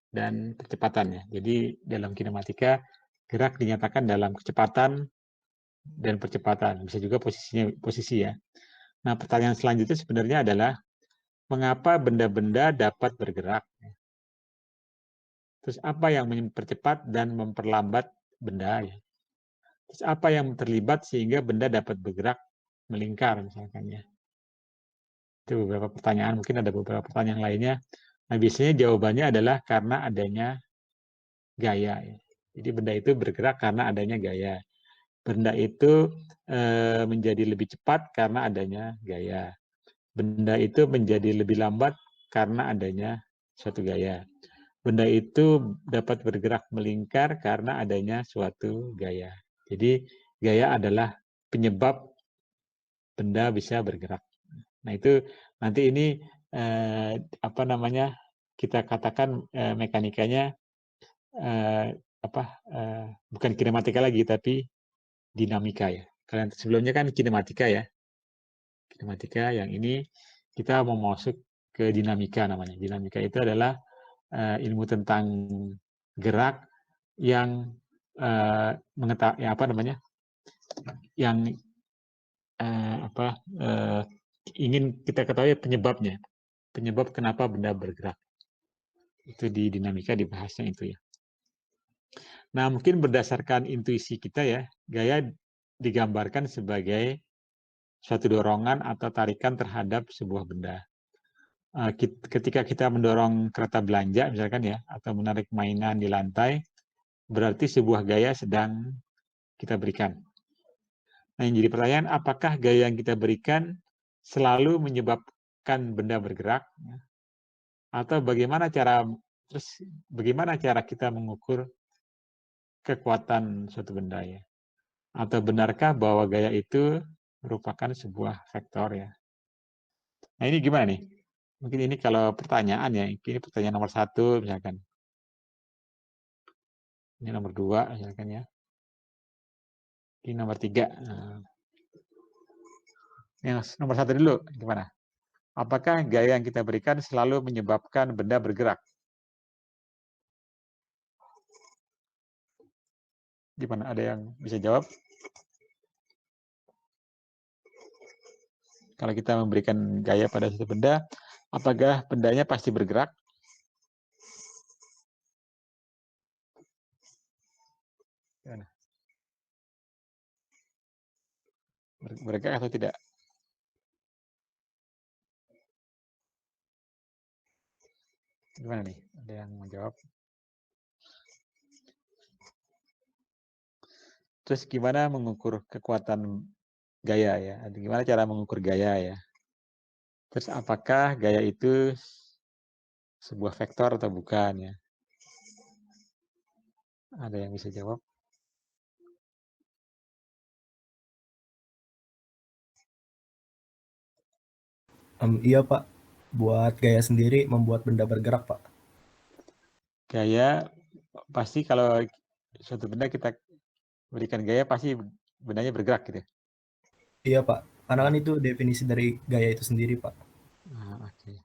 dan percepatan ya. Jadi dalam kinematika gerak dinyatakan dalam kecepatan dan percepatan, bisa juga posisi ya. Nah pertanyaan selanjutnya sebenarnya adalah mengapa benda-benda dapat bergerak? Terus apa yang mempercepat dan memperlambat benda ya? Terus apa yang terlibat sehingga benda dapat bergerak melingkar misalkan ya? Itu beberapa pertanyaan, mungkin ada beberapa pertanyaan lainnya. Nah, biasanya jawabannya adalah karena adanya gaya. Ya. Jadi benda itu bergerak karena adanya gaya. Benda itu menjadi lebih cepat karena adanya gaya. Benda itu menjadi lebih lambat karena adanya suatu gaya. benda itu dapat bergerak melingkar karena adanya suatu gaya. Jadi gaya adalah penyebab benda bisa bergerak. Nah itu nanti ini apa namanya kita katakan mekanikanya bukan kinematika lagi tapi dinamika ya. Kalian sebelumnya kan kinematika ya. Kinematika yang ini kita mau masuk ke dinamika namanya. Dinamika itu adalah ilmu tentang gerak yang yang ingin kita ketahui penyebabnya, penyebab kenapa benda bergerak. Itu di dinamika dibahasnya itu ya. Nah, mungkin berdasarkan intuisi kita ya, gaya digambarkan sebagai suatu dorongan atau tarikan terhadap sebuah benda. Ketika kita mendorong kereta belanja misalkan ya, atau menarik mainan di lantai, berarti sebuah gaya sedang kita berikan. Nah, yang jadi pertanyaan, apakah gaya yang kita berikan selalu menyebabkan benda bergerak? Atau bagaimana cara kita mengukur kekuatan suatu benda ya? Atau benarkah bahwa gaya itu merupakan sebuah vektor ya? Nah, ini gimana nih? Mungkin ini kalau pertanyaan ya, ini pertanyaan nomor 1 misalkan. Ini nomor 2 misalkan ya. Ini nomor 3. Nah, yang nomor 1 dulu, gimana? Apakah gaya yang kita berikan selalu menyebabkan benda bergerak? Gimana? Ada yang bisa jawab? Kalau kita memberikan gaya pada suatu benda, apakah bendanya pasti bergerak? Gimana? Bergerak atau tidak? Gimana nih? Ada yang mau jawab? Terus gimana mengukur kekuatan gaya ya? Gimana cara mengukur gaya ya? Terus apakah gaya itu sebuah vektor atau bukan ya? Ada yang bisa jawab? Iya Pak, buat gaya sendiri membuat benda bergerak Pak. Gaya pasti kalau suatu benda kita berikan gaya pasti bendanya bergerak gitu. Iya Pak, karena kan itu definisi dari gaya itu sendiri Pak. Oke.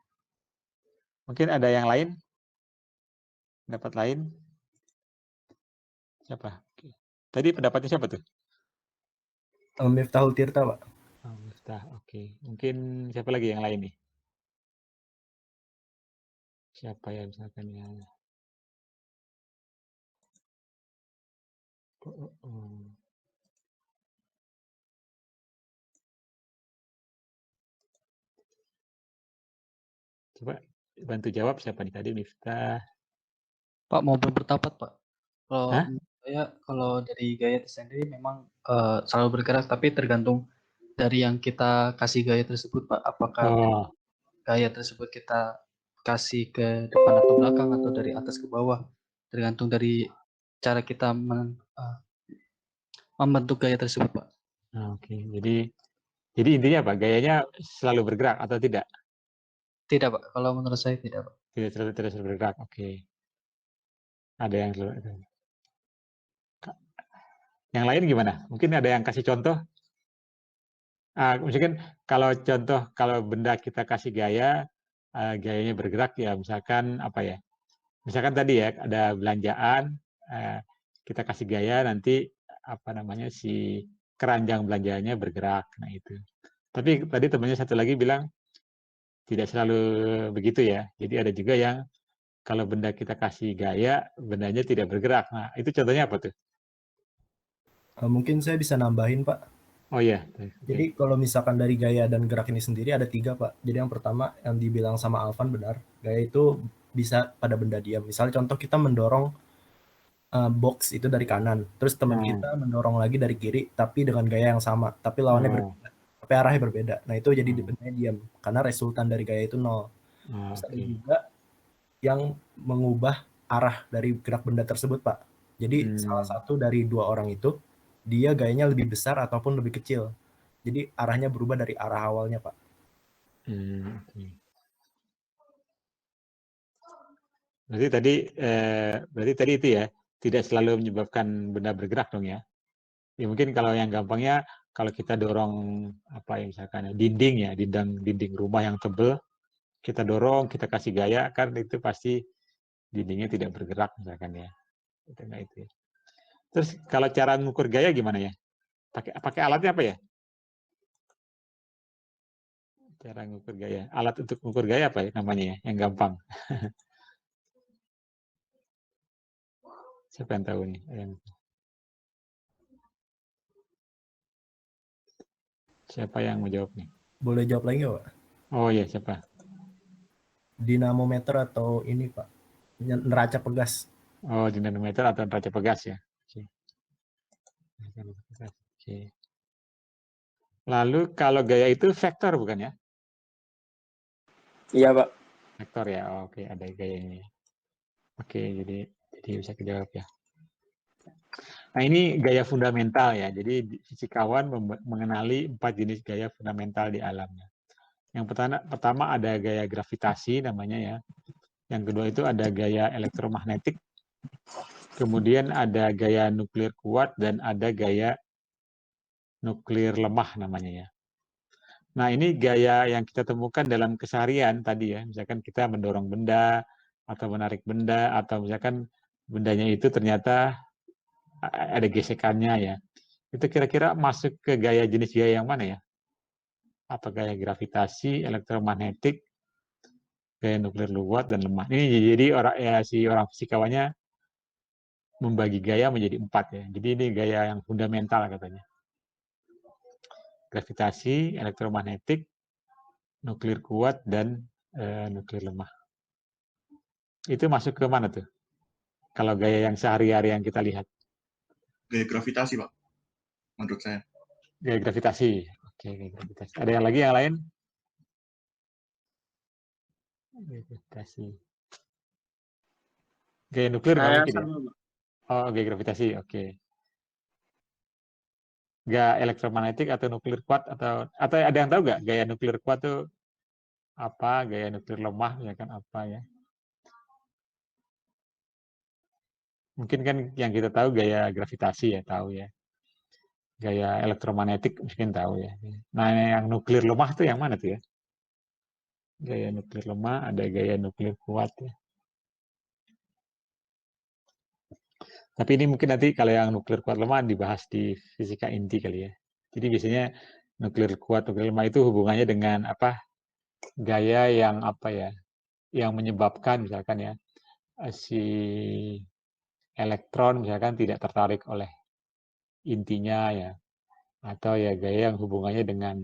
Mungkin ada yang lain? Pendapat lain? Siapa? Tadi pendapatnya siapa tuh? Miftahul Tirta Pak. Miftah, oke. Mungkin siapa lagi yang lain nih? Siapa ya misalkan ya? Coba bantu jawab siapa nih tadi, Miftah? Pak mau berpendapat Pak. Kalau Hah? menurut saya kalau dari gaya itu sendiri memang selalu bergerak, tapi tergantung dari yang kita kasih gaya tersebut Pak. Apakah gaya tersebut kita kasih ke depan atau belakang atau dari atas ke bawah, tergantung dari cara kita membentuk gaya tersebut Pak. Oke, jadi intinya apa? Gayanya selalu bergerak atau tidak? Tidak Pak, kalau menurut saya tidak Pak. Tidak selalu bergerak, oke. Ada yang selalu. Yang lain gimana? Mungkin ada yang kasih contoh? Misalkan kalau benda kita kasih gaya, gayanya bergerak ya misalkan apa ya? Misalkan tadi ya ada belanjaan, kita kasih gaya nanti apa namanya si keranjang belanjaannya bergerak. Nah itu. Tapi tadi temannya satu lagi bilang tidak selalu begitu ya. Jadi ada juga yang kalau benda kita kasih gaya, bendanya tidak bergerak. Nah itu contohnya apa tuh? Mungkin saya bisa nambahin Pak. Oh iya. Jadi kalau misalkan dari gaya dan gerak ini sendiri ada 3 Pak. Jadi yang pertama yang dibilang sama Alvan benar, gaya itu bisa pada benda diam. Misalnya contoh kita mendorong box itu dari kanan, terus teman kita mendorong lagi dari kiri, tapi dengan gaya yang sama, tapi lawannya berbeda, tapi arahnya berbeda. Nah itu jadi bendanya diam, karena resultan dari gaya itu 0. Terus ada juga yang mengubah arah dari gerak benda tersebut, Pak. Jadi salah satu dari dua orang itu, dia gayanya lebih besar ataupun lebih kecil. Jadi arahnya berubah dari arah awalnya, Pak. Oke. Berarti tadi itu ya, tidak selalu menyebabkan benda bergerak dong ya. Ya mungkin kalau yang gampangnya, kalau kita dorong apa ya misalkan dinding rumah yang tebel, kita dorong, kita kasih gaya, kan itu pasti dindingnya tidak bergerak misalkan ya. Itu enggak itu ya. Terus kalau cara mengukur gaya gimana ya? Pakai alatnya apa ya? Cara mengukur gaya. Alat untuk mengukur gaya apa ya namanya ya? Yang gampang. Siapa yang tahu nih? Siapa yang mau jawab nih? Boleh jawab lagi nggak, Pak? Oh iya, siapa? Dinamometer atau ini, Pak? Neraca pegas. Oh, dinamometer atau neraca pegas ya. Oke. Oke. Lalu kalau gaya itu vektor bukan ya? Iya, Pak. Vektor ya. Oh, oke, ada gayanya. Oke, jadi bisa kejawab ya. Nah, ini gaya fundamental ya. Jadi fisikawan mengenali 4 jenis gaya fundamental di alamnya. Yang pertama ada gaya gravitasi namanya ya. Yang kedua itu ada gaya elektromagnetik. Kemudian ada gaya nuklir kuat dan ada gaya nuklir lemah namanya ya. Nah, ini gaya yang kita temukan dalam keseharian tadi ya. Misalkan kita mendorong benda atau menarik benda atau misalkan bendanya itu ternyata ada gesekannya ya. Itu kira-kira masuk ke jenis gaya yang mana ya? Apa gaya gravitasi, elektromagnetik, gaya nuklir kuat dan lemah. Ini jadi si orang fisikawannya membagi gaya menjadi 4 ya. Jadi ini gaya yang fundamental katanya. Gravitasi, elektromagnetik, nuklir kuat dan nuklir lemah. Itu masuk ke mana tuh? Kalau gaya yang sehari-hari yang kita lihat. Gaya gravitasi, Pak. Menurut saya. Gaya gravitasi. Oke, gaya gravitasi. Ada yang lagi yang lain? Gaya gravitasi. Gaya nuklir nggak mungkin ya? Oh, gaya gravitasi. Oke. Gaya elektromagnetik atau nuklir kuat atau ada yang tahu nggak gaya nuklir kuat tuh apa? Gaya nuklir lemah ya kan apa ya? Mungkin kan yang kita tahu gaya gravitasi ya tahu ya. Gaya elektromagnetik mungkin tahu ya. Nah, yang nuklir lemah tuh yang mana tuh ya? Gaya nuklir lemah, ada gaya nuklir kuat ya. Tapi ini mungkin nanti kalau yang nuklir kuat lemah dibahas di fisika inti kali ya. Jadi biasanya nuklir kuat, nuklir lemah itu hubungannya dengan apa? Gaya yang apa ya? Yang menyebabkan misalkan ya si elektron misalkan tidak tertarik oleh intinya ya, atau ya gaya yang hubungannya dengan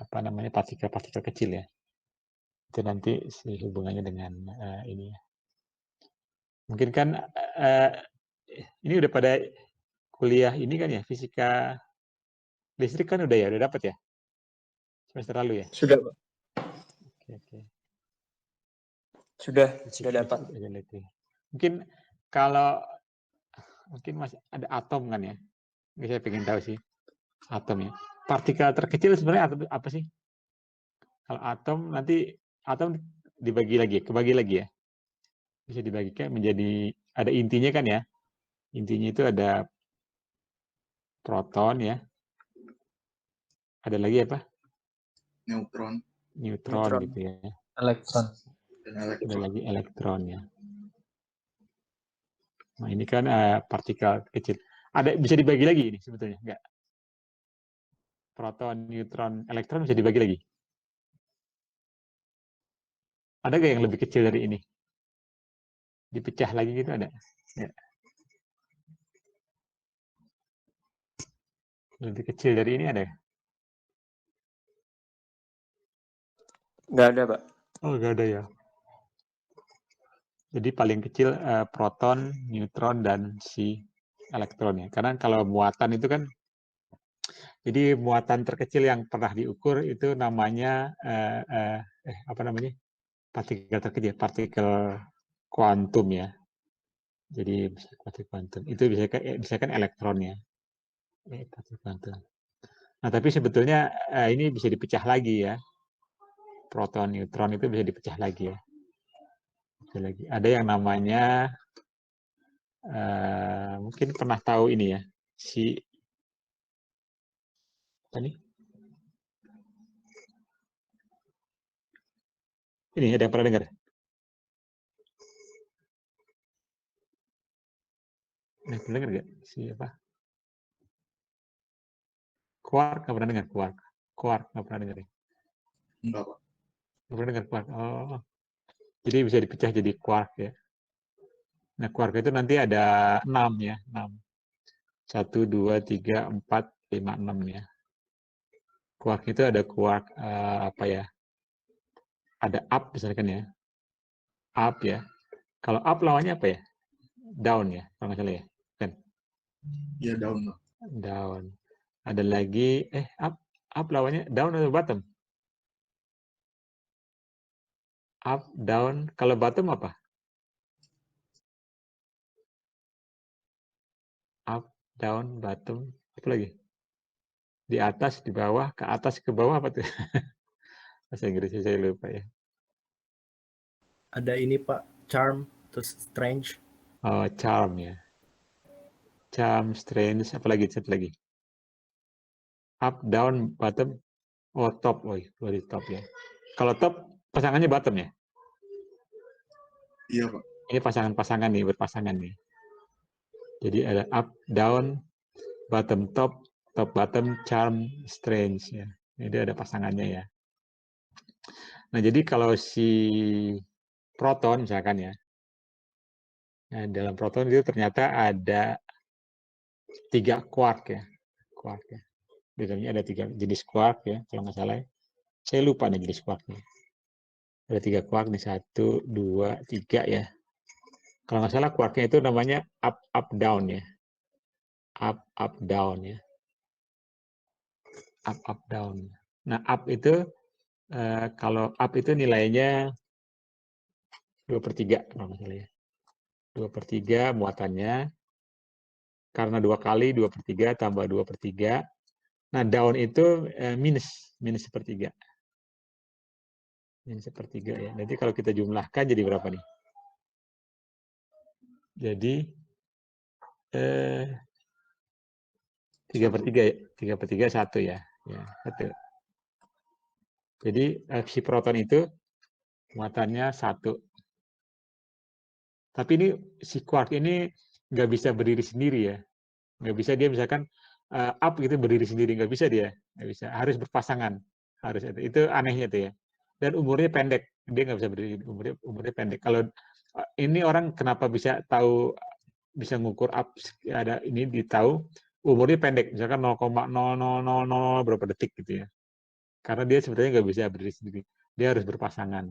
apa namanya partikel-partikel kecil ya. Itu nanti si hubungannya dengan ini ya. Mungkin kan ini udah pada kuliah ini kan ya, fisika listrik kan udah dapat ya? Semester lalu ya? Sudah, Pak. Oke. Sudah dapat. Mungkin kalau masih ada atom kan ya? Ini saya pengen tahu sih atom ya. Partikel terkecil sebenarnya apa sih? Kalau atom nanti kebagi lagi ya. Bisa dibagikan menjadi ada intinya kan ya. Intinya itu ada proton ya. Ada lagi apa? Neutron Neutron. Gitu ya. Elektron. Dan elektron. Ada lagi elektron ya. Nah, ini kan partikel kecil. Bisa dibagi lagi ini sebetulnya, enggak? Proton, neutron, elektron bisa dibagi lagi. Ada nggak yang lebih kecil dari ini? Dipecah lagi gitu ada? Ya. Lebih kecil dari ini ada? Nggak ada, Pak. Oh, nggak ada ya. Jadi paling kecil proton, neutron, dan si elektron ya. Karena kalau muatan itu kan, jadi muatan terkecil yang pernah diukur itu namanya apa namanya? Partikel terkecil, partikel kuantum ya. Jadi bisa partikel kuantum. Itu bisa kan elektronnya. Partikel kuantum. Nah, tapi sebetulnya ini bisa dipecah lagi ya. Proton, neutron itu bisa dipecah lagi ya. Lagi. Ada yang namanya mungkin pernah tahu ini ya, si apa nih? Ini ada yang pernah dengar? Pernah dengar nggak? Siapa? Quark, nggak pernah dengar quark. Quark nggak pernah dengar ya? Enggak, Pak. Nggak pernah dengar quark. Oh, jadi bisa dipecah jadi quark ya. Nah, quark itu nanti ada 6 ya, 6. 1, 2, 3, 4, 5, 6 ya. Quark itu ada quark apa ya? Ada up misalkan ya. Up ya. Kalau up lawannya apa ya? Down ya, kalau nggak salah ya. Kan? Iya, down, Pak. Down. Ada lagi up lawannya down atau bottom? Up, down. Kalau bottom apa? Up, down, bottom. Apa lagi? Di atas, di bawah, ke atas, ke bawah apa tuh? Bahasa Inggrisnya saya lupa ya. Ada ini Pak, charm, terus strange. Oh, charm ya. Charm, strange, apa lagi? Satu lagi. Up, down, bottom. Oh, top. Oh, di top ya. Kalau top, pasangannya bottom ya? Iya, Pak. Ini pasangan-pasangan nih, berpasangan nih. Jadi ada up, down, bottom, top, top, bottom, charm, strange ya. Ini ada pasangannya ya. Nah, jadi kalau si proton misalkan ya, nah, dalam proton itu ternyata ada 3 quark ya. Quark ya. Di dalamnya ada 3 jenis quark ya, kalau nggak salah. Saya lupa nih jenis quarknya. Ada 3 quark nih, 1, 2, 3 ya. Kalau nggak salah quarknya itu namanya up, up, down ya. Up, up, down ya. Up, up, down. Nah, up itu kalau up itu nilainya 2/3 kalau nggak salah ya. 2/3 muatannya. Karena 2 kali 2/3 tambah 2/3. Nah, down itu minus 1/3. Minus 1/3 ya. Nanti kalau kita jumlahkan jadi berapa nih? Jadi 3/3 ya. 3/3 1 ya. Ya, 1. Jadi si proton itu muatannya 1. Tapi ini si quark ini nggak bisa berdiri sendiri ya. Nggak bisa dia misalkan up gitu berdiri sendiri, nggak bisa dia. Nggak bisa. Harus berpasangan. Harus itu anehnya tuh ya. Dan umurnya pendek. Dia nggak bisa berdiri, umurnya pendek. Kalau ini orang kenapa bisa tahu, bisa ngukur up, ada ini ditahu umurnya pendek, misalkan 0,0000 berapa detik gitu ya. Karena dia sebenarnya nggak bisa berdiri sendiri. Dia harus berpasangan.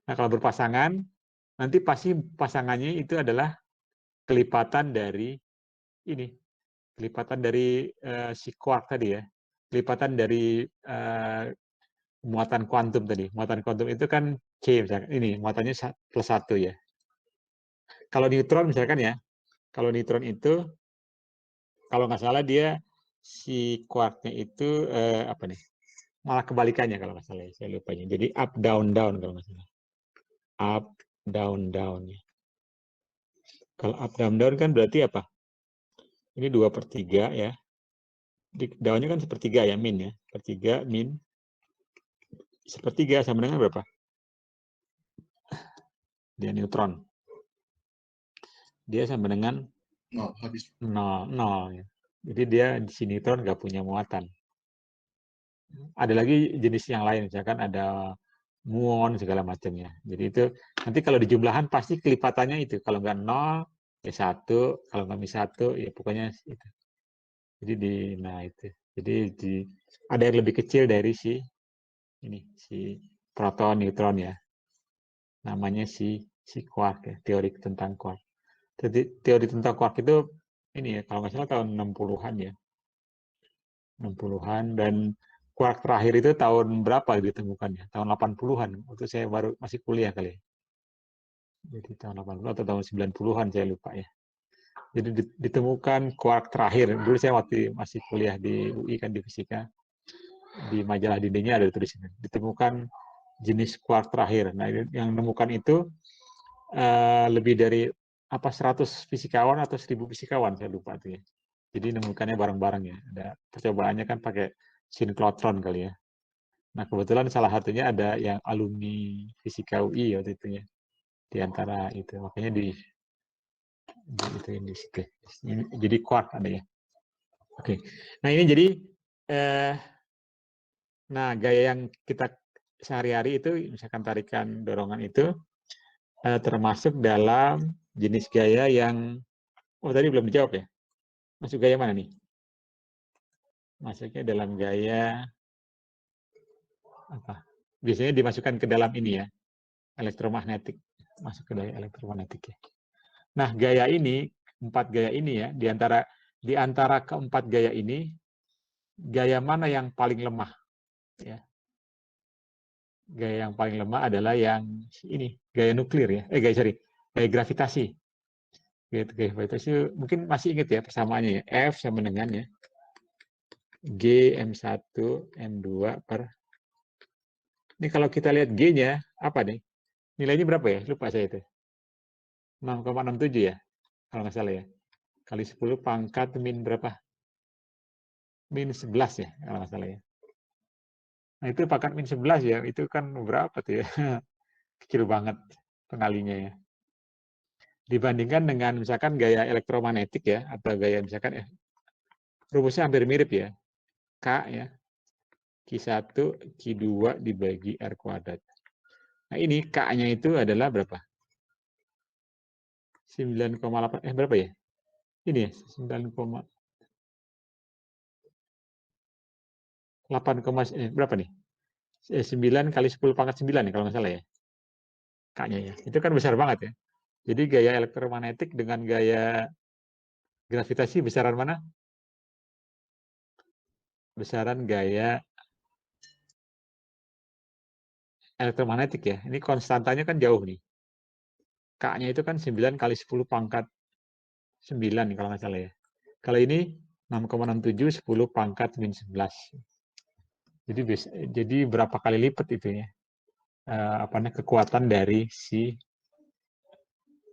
Nah, kalau berpasangan, nanti pasti pasangannya itu adalah kelipatan dari ini, kelipatan dari si quark tadi ya, kelipatan dari muatan kuantum tadi. Muatan kuantum itu kan C misalkan, ini muatannya +1 ya. Kalau neutron misalkan ya, kalau neutron itu kalau nggak salah dia si quarknya itu apa nih? Malah kebalikannya kalau nggak salah ya, saya lupanya. Jadi up down down kalau nggak salah. Up down down ya. Kalau up down down kan berarti apa? Ini 2/3 ya. Downnya kan 1/3 ya, min ya. 1/3 min 1/3 sama dengan berapa? Dia neutron. Dia sama dengan 0, habis. 0 ya. Jadi dia di sini neutron nggak punya muatan. Ada lagi jenis yang lain, misalkan ada muon segala macamnya. Jadi itu nanti kalau dijumlahan pasti kelipatannya itu. Kalau nggak 0 ya 1, kalau nggak minus 1 ya pokoknya itu. Jadi nah itu. Jadi ada yang lebih kecil dari si proton, neutron ya. Namanya si quark ya, teori tentang quark. Jadi teori tentang quark itu ini ya, kalau nggak salah tahun 60-an ya. 60-an dan quark terakhir itu tahun berapa ditemukannya? Tahun 80-an. Waktu saya baru masih kuliah kali. Jadi tahun 80 atau tahun 90-an saya lupa ya. Jadi ditemukan quark terakhir. Dulu saya waktu masih kuliah di UI kan di fisika, di majalah dindingnya ada tulisannya. Ditemukan jenis quark terakhir. Nah, yang menemukan itu lebih dari 100 fisikawan atau 1000 fisikawan, saya lupa tuh ya. Jadi menemukannya bareng-bareng ya. Ada percobaannya kan pakai sinklotron kali ya. Nah, kebetulan salah satunya ada yang alumni fisika UI waktu itu ya. Di antara itu, makanya di itu ini jadi quark ada ya. Oke. Nah, ini jadi nah gaya yang kita sehari-hari itu misalkan tarikan dorongan itu termasuk dalam jenis gaya yang tadi belum dijawab ya. Masuk gaya mana nih? Masuknya dalam gaya apa? Biasanya dimasukkan ke dalam ini ya, elektromagnetik. Masuk ke gaya elektromagnetik ya. Nah, gaya ini, 4 gaya ini ya, di antara keempat gaya ini, gaya mana yang paling lemah? Ya. Gaya yang paling lemah adalah yang ini, gaya nuklir ya. Gaya gravitasi. Gaya gravitasi mungkin masih ingat ya persamaannya ya. F sama dengan ya. G M1 M2 per. Ini kalau kita lihat G-nya apa nih? Nilainya berapa ya? Lupa saya itu. 6,67 ya. Kalau nggak salah ya. Kali 10 pangkat min berapa? Min 11 ya, kalau nggak salah ya. Nah, itu pangkat min 11 ya. Itu kan berapa tuh ya? Kecil banget pengalinya ya. Dibandingkan dengan misalkan gaya elektromagnetik ya, atau gaya misalkan rumusnya hampir mirip ya. K ya. Q1, Q2 dibagi R kuadrat. Nah, ini K-nya itu adalah berapa? 9,8 berapa ya? Ini ya, 9,8 berapa nih? 9 kali 10 pangkat 9 ya kalau nggak salah ya. K-nya ya. Itu kan besar banget ya. Jadi gaya elektromagnetik dengan gaya gravitasi besaran mana? Besaran gaya elektromagnetik ya. Ini konstantanya kan jauh nih. K-nya itu kan 9 kali 10 pangkat 9 kalau nggak salah ya. Kalau ini 6,67 10 pangkat min 11. Jadi berapa kali lipat itu ya? Kekuatan dari si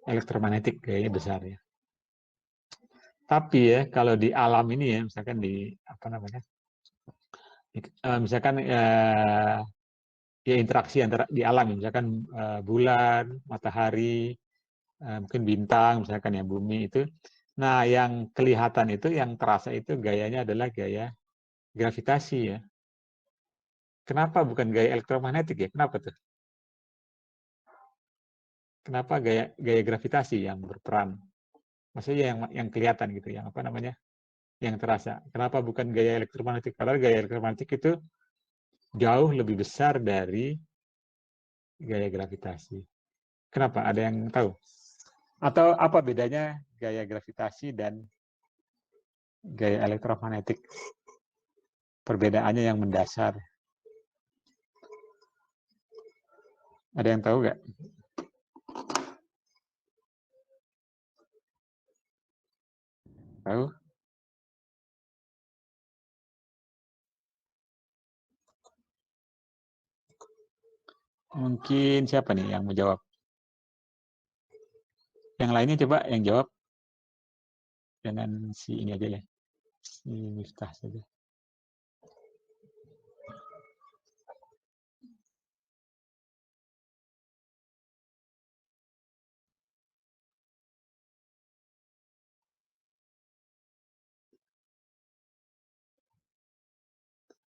elektromagnetik gayanya besar ya. Tapi ya kalau di alam ini ya, misalkan di misalkan ya interaksi antara di alam, misalkan bulan, matahari, mungkin bintang, misalkan ya bumi itu. Nah, yang kelihatan itu, yang terasa itu gayanya adalah gaya gravitasi ya. Kenapa bukan gaya elektromagnetik ya? Kenapa tuh? Kenapa gaya gravitasi yang berperan? Maksudnya yang kelihatan gitu, yang terasa. Kenapa bukan gaya elektromagnetik? Padahal gaya elektromagnetik itu jauh lebih besar dari gaya gravitasi. Kenapa? Ada yang tahu? Atau apa bedanya gaya gravitasi dan gaya elektromagnetik? Perbedaannya yang mendasar. Ada yang tahu nggak? Tahu? Mungkin siapa nih yang mau jawab? Yang lainnya coba yang jawab dengan si ini aja ya. Si Miftah saja.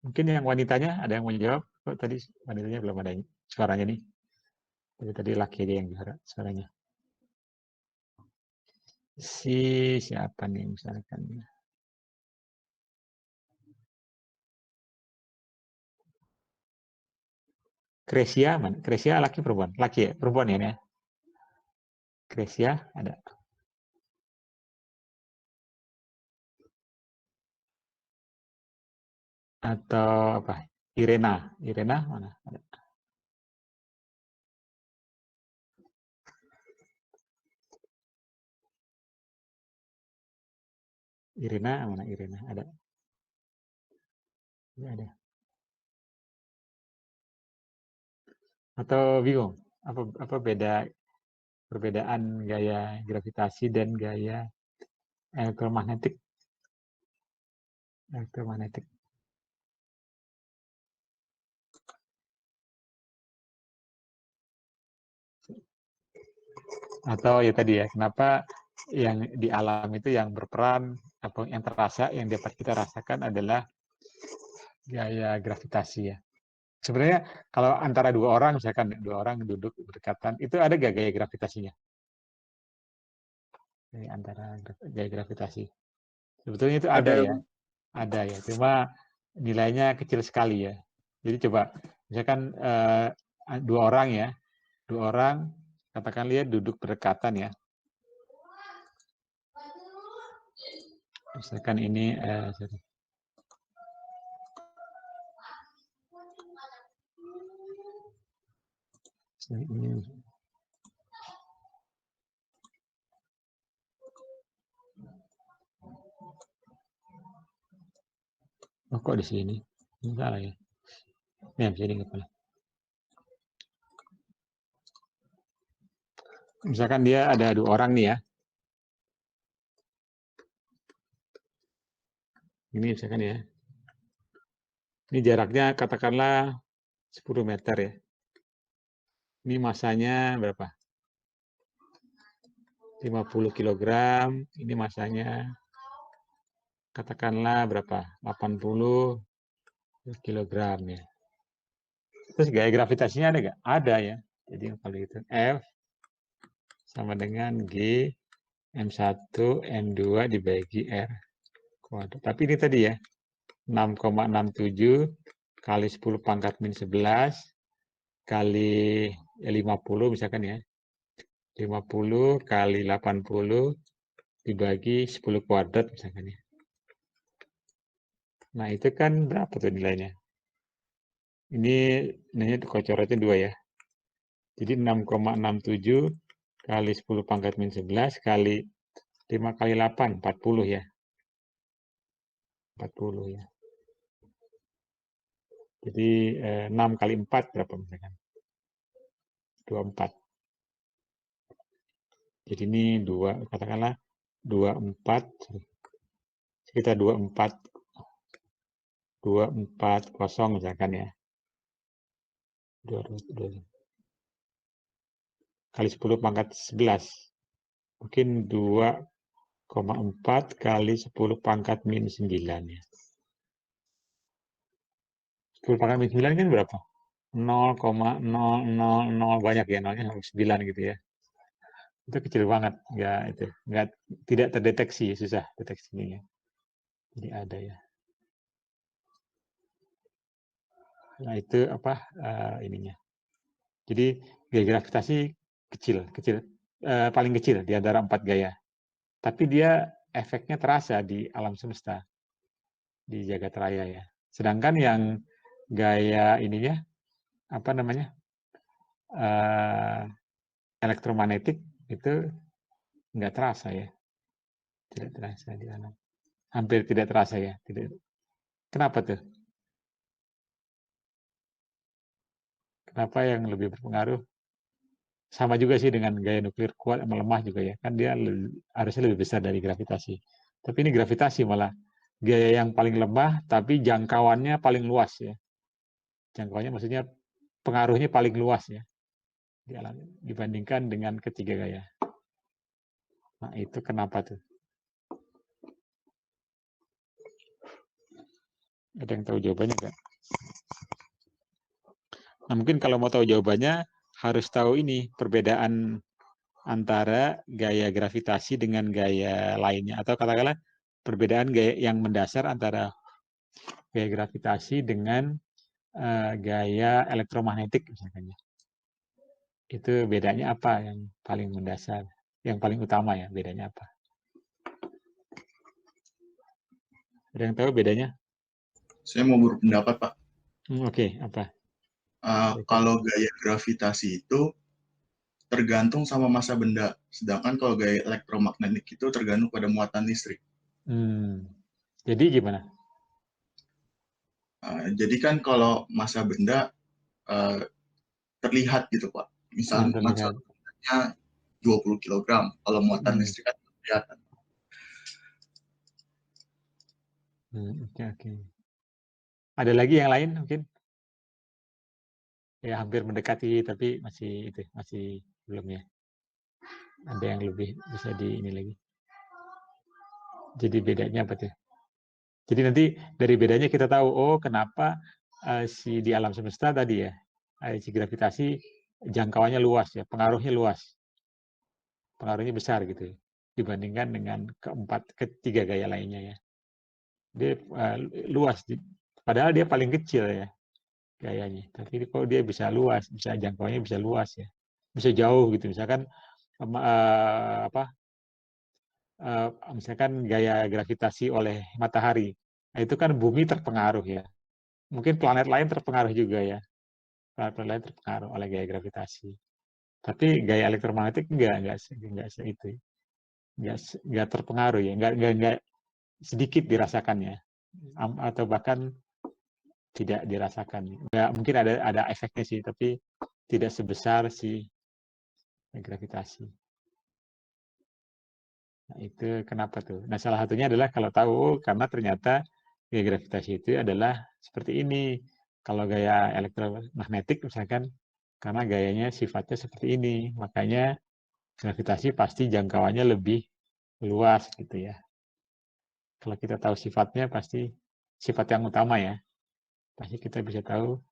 Mungkin yang wanitanya ada yang mau jawab? Kok tadi wanitanya belum ada suaranya nih. Tadi laki aja yang bicara suaranya. Siapa nih misalkan? Kresia mana? Kresia laki perempuan? Laki ya? Perempuan ya? Kresia ada. Atau apa? Irena mana? Ada. Irina, mana Irina? Ada? Nggak ada. Atau bingung? Apa perbedaan gaya gravitasi dan gaya elektromagnetik? Atau ya tadi ya, kenapa yang di alam itu yang berperan atau yang terasa, yang dapat kita rasakan adalah gaya gravitasi ya. Sebenarnya kalau antara dua orang, misalkan dua orang duduk berdekatan, itu ada gak gaya gravitasinya? Antara gaya gravitasi. Sebetulnya itu ada ya. Ada ya, cuma nilainya kecil sekali ya. Jadi coba, misalkan dua orang katakan lihat duduk berdekatan ya. Misalkan ini oh kok di sini? Ini salah ya. Ini bisa nggak boleh. Misalkan dia ada dua orang nih ya. Ini misalkan ya. Ini jaraknya katakanlah 10 meter ya. Ini masanya berapa? 50 kg. Ini masanya katakanlah berapa? 80 kg ya. Terus gaya gravitasinya ada nggak? Ada ya. Jadi kalau itu F sama dengan G M1 M2 dibagi R kuadrat. Tapi ini tadi ya, 6,67 kali 10 pangkat min 11 kali 50 misalkan ya. 50 kali 80 dibagi 10 kuadrat misalkan ya. Nah, itu kan berapa tuh nilainya? Ini nilainya kocorannya 2 ya. Jadi 6,67 kali 10 pangkat min 11 kali 5 kali 8, 40 ya. 40 ya. Jadi 6 kali 4 berapa misalkan? 24. Jadi ini 2, katakanlah 24, sekitar 240 misalkan ya. 2 kali 10 pangkat 11. Mungkin 2,4 kali 10 pangkat min 9 ya. 10 pangkat min 9 kan berapa? 0,000 banyak ya, nolnya 9 gitu ya. Itu kecil banget, tidak terdeteksi, susah deteksinya. Jadi ada ya. Nah itu apa ininya. Jadi gaya gravitasi kecil, paling kecil di antara 4 gaya. Tapi dia efeknya terasa di alam semesta, di jagat raya ya. Sedangkan yang gaya ininya apa namanya elektromagnetik itu nggak terasa ya, tidak terasa di alam, hampir tidak terasa ya. Tidak. Kenapa tuh? Kenapa yang lebih berpengaruh? Sama juga sih dengan gaya nuklir kuat sama lemah juga ya, kan dia harusnya lebih besar dari gravitasi. Tapi ini gravitasi malah gaya yang paling lemah, tapi jangkauannya paling luas ya. Jangkauannya maksudnya pengaruhnya paling luas ya di alam dibandingkan dengan ketiga gaya. Nah itu kenapa tuh? Ada yang tahu jawabannya nggak? Nah mungkin kalau mau tahu jawabannya harus tahu ini perbedaan antara gaya gravitasi dengan gaya lainnya, atau katakanlah perbedaan gaya yang mendasar antara gaya gravitasi dengan gaya elektromagnetik misalnya. Itu bedanya apa yang paling mendasar, yang paling utama ya, bedanya apa? Ada yang tahu bedanya? Saya mau berpendapat, Pak. Oke, apa? Kalau gaya gravitasi itu tergantung sama massa benda, sedangkan kalau gaya elektromagnetik itu tergantung pada muatan listrik. Jadi gimana? Jadi kan kalau massa benda terlihat gitu Pak. Misal massa Terlihat. bendanya 20 kg, kalau muatan listrik kan kelihatan. Oke. Ada lagi yang lain mungkin? Ya hampir mendekati tapi masih belum ya. Ada yang lebih bisa di ini lagi. Jadi bedanya apa tuh? Jadi nanti dari bedanya kita tahu, oh kenapa si di alam semesta tadi ya, si gravitasi jangkauannya luas ya, pengaruhnya luas. Pengaruhnya besar gitu ya, dibandingkan dengan ketiga gaya lainnya ya. Dia luas, padahal dia paling kecil ya gayanya. Tapi kok dia bisa luas, bisa jangkauannya bisa luas ya, bisa jauh gitu. Misalkan misalkan gaya gravitasi oleh matahari, nah, itu kan bumi terpengaruh ya. Mungkin planet lain terpengaruh juga ya, planet lain terpengaruh oleh gaya gravitasi. Tapi gaya elektromagnetik enggak itu, enggak terpengaruh ya, enggak sedikit dirasakannya, atau bahkan tidak dirasakan. Ya, mungkin ada efeknya sih, tapi tidak sebesar si gravitasi. Nah, itu kenapa tuh? Nah, salah satunya adalah kalau tahu karena ternyata gaya gravitasi itu adalah seperti ini. Kalau gaya elektromagnetik misalkan karena gayanya sifatnya seperti ini, makanya gravitasi pasti jangkauannya lebih luas gitu ya. Kalau kita tahu sifatnya pasti sifat yang utama ya. Pasti kita bisa tahu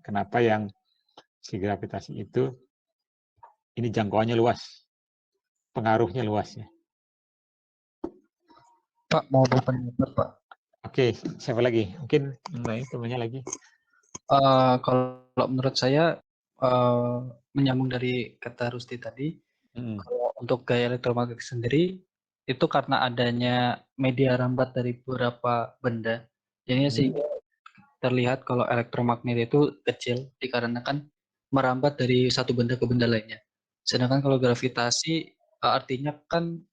kenapa yang si gravitasi itu ini jangkauannya luas, pengaruhnya luas ya. Pak, mau berpendapat Pak. Oke, siapa lagi? Mungkin temannya lagi. Kalau menurut saya menyambung dari kata Rusti tadi, kalau untuk gaya elektromagnetik sendiri itu karena adanya media rambat dari beberapa benda, jadinya sehingga terlihat kalau elektromagnet itu kecil dikarenakan merambat dari satu benda ke benda lainnya. Sedangkan kalau gravitasi artinya kan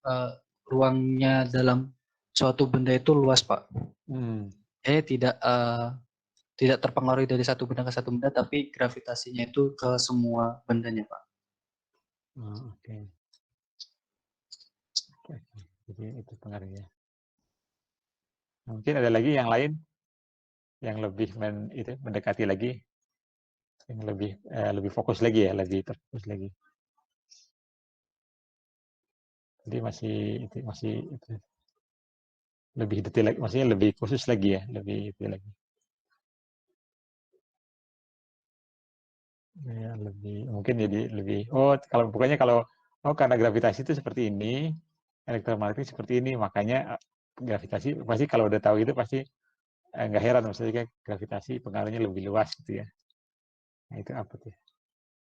ruangnya dalam suatu benda itu luas Pak. Jadi tidak terpengaruh dari satu benda ke satu benda, tapi gravitasinya itu ke semua bendanya Pak. Oke. Jadi itu pengaruhnya. Mungkin ada lagi yang lain yang lebih mendekati lagi, yang lebih fokus lagi ya, lebih terfokus lagi. Jadi masih lebih detail lagi, maksudnya lebih khusus lagi ya, lebih detail lagi. Ya, mungkin jadi lebih karena gravitasi itu seperti ini, elektromagnetik seperti ini, makanya gravitasi pasti kalau udah tahu itu pasti nggak heran maksudnya gravitasi pengaruhnya lebih luas gitu ya. Nah, itu apa tuh?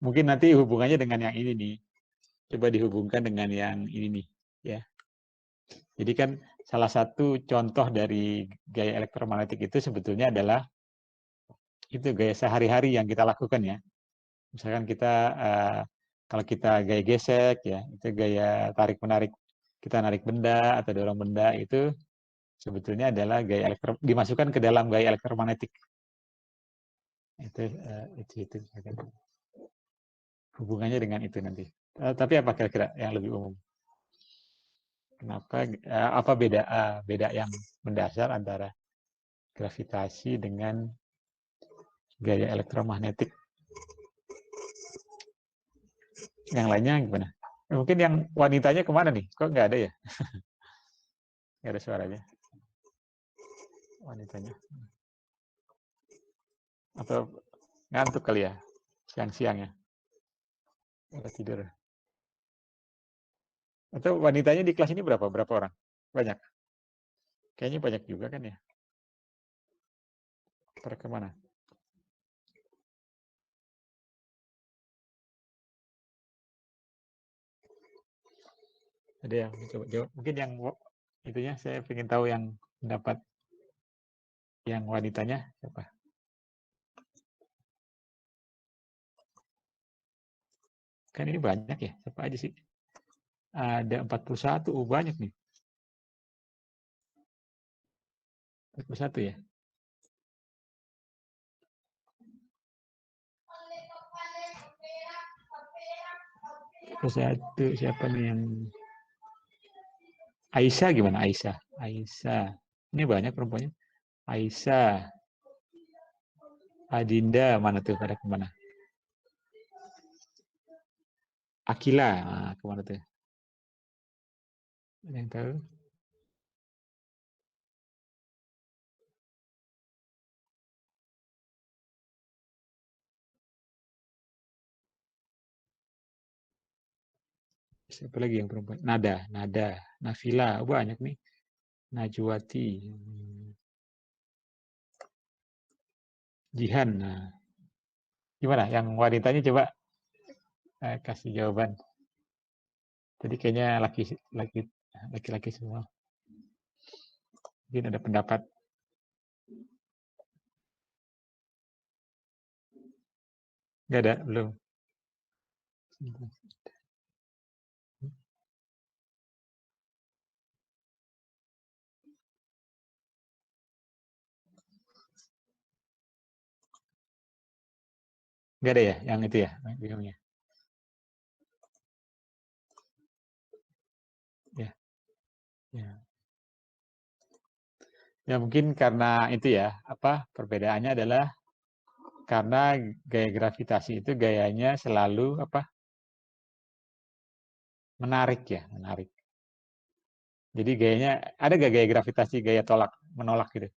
Mungkin nanti hubungannya dengan yang ini nih. Coba dihubungkan dengan yang ini nih, ya. Jadi kan salah satu contoh dari gaya elektromagnetik itu sebetulnya adalah itu gaya sehari-hari yang kita lakukan ya. Misalkan kalau kita gaya gesek ya, itu gaya tarik-menarik, kita narik benda atau dorong benda itu sebetulnya adalah dimasukkan ke dalam gaya elektromagnetik. Itu hubungannya dengan itu nanti. Tapi apa kira-kira yang lebih umum? Kenapa? Apa beda yang mendasar antara gravitasi dengan gaya elektromagnetik? Yang lainnya gimana? Mungkin yang wanitanya kemana nih? Kok nggak ada ya? Nggak ada suaranya. Wanitanya. Atau ngantuk kali ya? Siang-siang ya? Udah tidur. Atau wanitanya di kelas ini berapa? Berapa orang? Banyak? Kayaknya banyak juga kan ya? Pada kemana? Ada yang coba jawab? Mungkin yang itunya saya ingin tahu yang pendapat yang wanitanya siapa? Kan ini banyak ya, siapa aja sih? Ada 41, banyak nih. 41 ya. Satu siapa nih yang Aisyah gimana Aisyah? Aisyah. Ini banyak perempuannya. Aisyah. Adinda mana tuh pada kemana? Akila, nah, kemana tuh? Ada yang tahu? Siapa lagi yang perempuan? Nada, Nafila, banyak nih. Najwati, Jihan. Nah, gimana? Yang wanitanya coba kasih jawaban. Tadi kayaknya laki-laki semua. Mungkin ada pendapat. Nggak ada, belum. Nggak ada ya, yang itu ya, bingungnya. Ya, ya. Ya mungkin karena itu ya, perbedaannya adalah karena gaya gravitasi itu gayanya selalu menarik ya, menarik. Jadi gayanya ada gak gaya gravitasi gaya menolak gitu?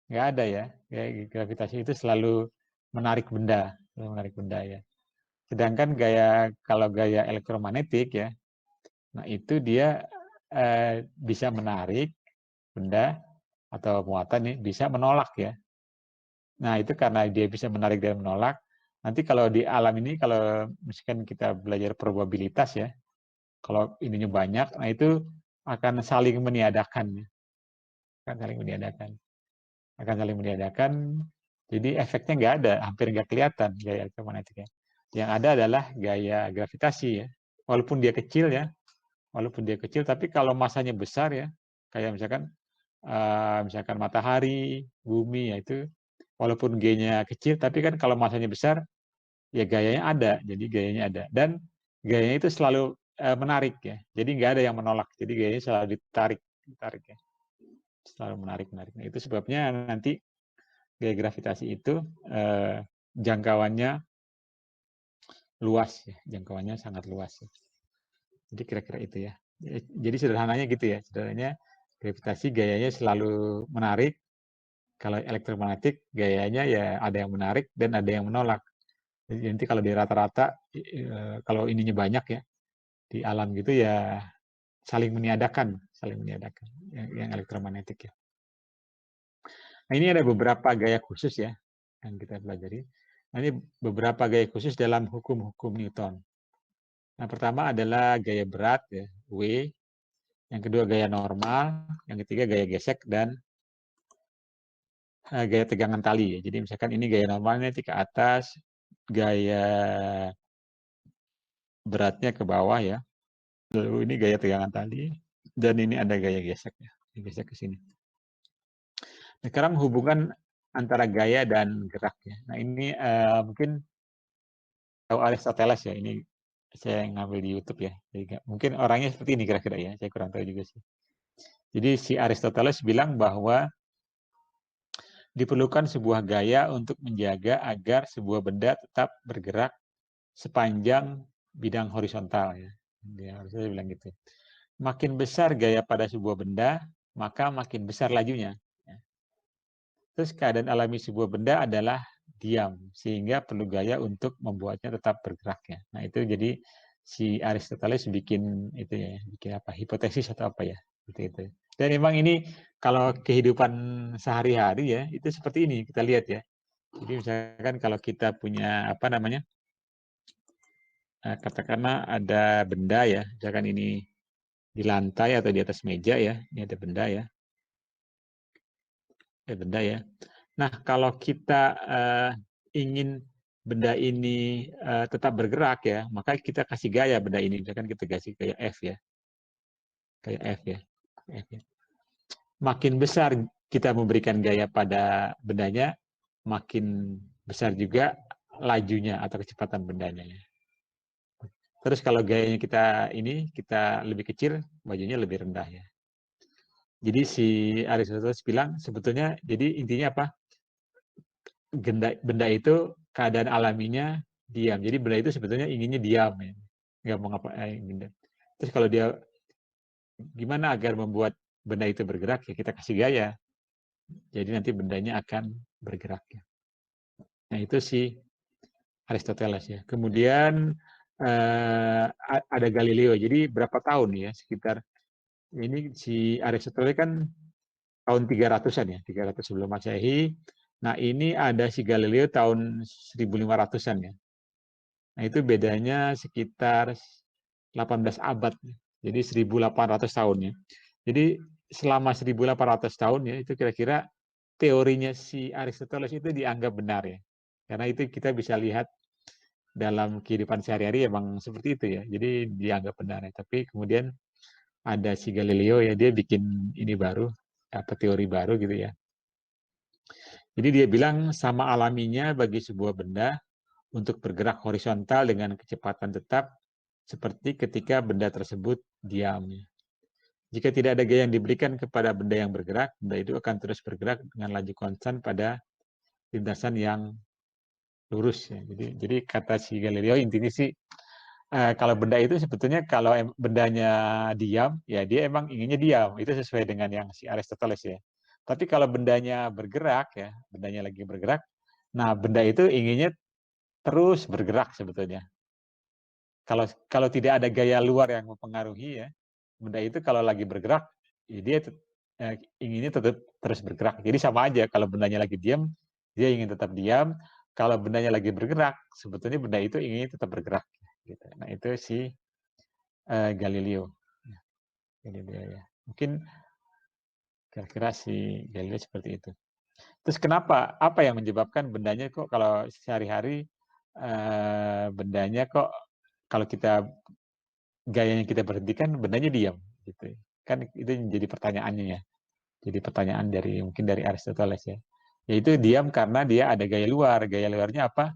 Nggak ada ya. Gaya gravitasi itu selalu menarik benda ya. Sedangkan kalau gaya elektromagnetik ya, nah itu dia bisa menarik benda atau muatan nih, bisa menolak ya. Nah itu karena dia bisa menarik dan menolak. Nanti kalau di alam ini, kalau misalkan kita belajar probabilitas ya, kalau ininya banyak, nah itu akan saling meniadakan. Akan saling meniadakan. Jadi efeknya nggak ada, hampir nggak kelihatan gaya elektromagnetiknya. Yang ada adalah gaya gravitasi ya. Walaupun dia kecil, tapi kalau masanya besar ya, kayak misalkan matahari, bumi ya itu, walaupun G-nya kecil, tapi kan kalau masanya besar, ya gayanya ada. Jadi gayanya ada. Dan gayanya itu selalu menarik ya. Jadi nggak ada yang menolak. Jadi gayanya selalu ditarik ya. Selalu menarik. Nah, itu sebabnya nanti gaya gravitasi itu jangkauannya luas ya. Jangkauannya sangat luas ya. Jadi kira-kira itu ya. Jadi sederhananya gitu ya. Sederhananya gravitasi gayanya selalu menarik. Kalau elektromagnetik gayanya ya ada yang menarik dan ada yang menolak. Jadi nanti kalau di rata-rata, kalau ininya banyak ya, di alam gitu ya saling meniadakan yang elektromagnetik ya. Nah ini ada beberapa gaya khusus ya yang kita pelajari. Nah, ini beberapa gaya khusus dalam hukum-hukum Newton. Nah pertama adalah gaya berat ya, W. Yang kedua gaya normal, yang ketiga gaya gesek dan gaya tegangan tali. Ya. Jadi misalkan ini gaya normalnya ke atas, gaya beratnya ke bawah ya. Lalu ini gaya tegangan tali dan ini ada gaya gesek ya, gesek ke sini. Nah, sekarang hubungan antara gaya dan gerak ya. Nah ini mungkin tahu Aristoteles ya. Ini saya ngambil di YouTube ya. Jadi, mungkin orangnya seperti ini kira-kira ya. Saya kurang tahu juga sih. Jadi si Aristoteles bilang bahwa diperlukan sebuah gaya untuk menjaga agar sebuah benda tetap bergerak sepanjang bidang horizontal ya. Dia harusnya bilang gitu. Makin besar gaya pada sebuah benda, maka makin besar lajunya. Terus keadaan alami sebuah benda adalah diam, sehingga perlu gaya untuk membuatnya tetap bergerak ya. Nah itu jadi si Aristoteles bikin itu ya, bikin apa? Hipotesis atau apa ya? Itu. Dan memang ini kalau kehidupan sehari-hari ya, itu seperti ini kita lihat ya. Jadi misalkan kalau kita punya katakanlah ada benda ya, misalkan ini di lantai atau di atas meja ya, ini ada benda ya. Benda ya. Nah, kalau kita ingin benda ini tetap bergerak ya, maka kita kasih gaya benda ini. Misalkan kita kasih kayak F ya. Kayak F ya. Makin besar kita memberikan gaya pada bendanya, makin besar juga lajunya atau kecepatan bendanya. Terus kalau gayanya kita lebih kecil, majunya lebih rendah ya. Jadi si Aristoteles bilang sebetulnya, jadi intinya apa? Benda itu keadaan alaminya diam. Jadi benda itu sebetulnya inginnya diam ya. Nggak mau ngapain. Terus kalau dia gimana agar membuat benda itu bergerak, ya kita kasih gaya. Jadi nanti bendanya akan bergerak ya. Nah itu si Aristoteles ya. Kemudian ada Galileo. Jadi berapa tahun ya? Sekitar ini si Aristoteles kan tahun 300-an ya, 300 sebelum Masehi. Nah, ini ada si Galileo tahun 1500-an ya. Nah, itu bedanya sekitar 18 abad. Jadi 1800 tahun ya. Jadi selama 1800 tahun ya, itu kira-kira teorinya si Aristoteles itu dianggap benar ya. Karena itu kita bisa lihat dalam kehidupan sehari-hari emang seperti itu ya. Jadi dianggap benar ya. Tapi kemudian ada si Galileo ya, dia bikin ini baru, apa teori baru gitu ya. Jadi dia bilang sama alaminya bagi sebuah benda untuk bergerak horizontal dengan kecepatan tetap seperti ketika benda tersebut diam. Jika tidak ada gaya yang diberikan kepada benda yang bergerak, benda itu akan terus bergerak dengan laju konstan pada lintasan yang lurus. Ya. Jadi kata si Galileo intinya sih, kalau benda itu sebetulnya kalau bendanya diam, ya dia emang inginnya diam. Itu sesuai dengan yang si Aristoteles ya. Tapi kalau bendanya bergerak ya, bendanya lagi bergerak, nah benda itu inginnya terus bergerak sebetulnya. Kalau tidak ada gaya luar yang mempengaruhi ya, benda itu kalau lagi bergerak, ya dia inginnya tetap terus bergerak. Jadi sama aja kalau bendanya lagi diam, dia ingin tetap diam. Kalau bendanya lagi bergerak, sebetulnya benda itu inginnya tetap bergerak. Gitu. Nah itu si Galileo. Ya. Mungkin kira-kira si Galileo seperti itu. Terus kenapa? Apa yang menyebabkan bendanya kok kalau sehari-hari bendanya kok kalau kita gayanya kita berhentikan bendanya diam gitu. Kan itu jadi pertanyaannya ya. Jadi pertanyaan mungkin dari Aristoteles ya. Yaitu diam karena dia ada gaya luar. Gaya luarnya apa?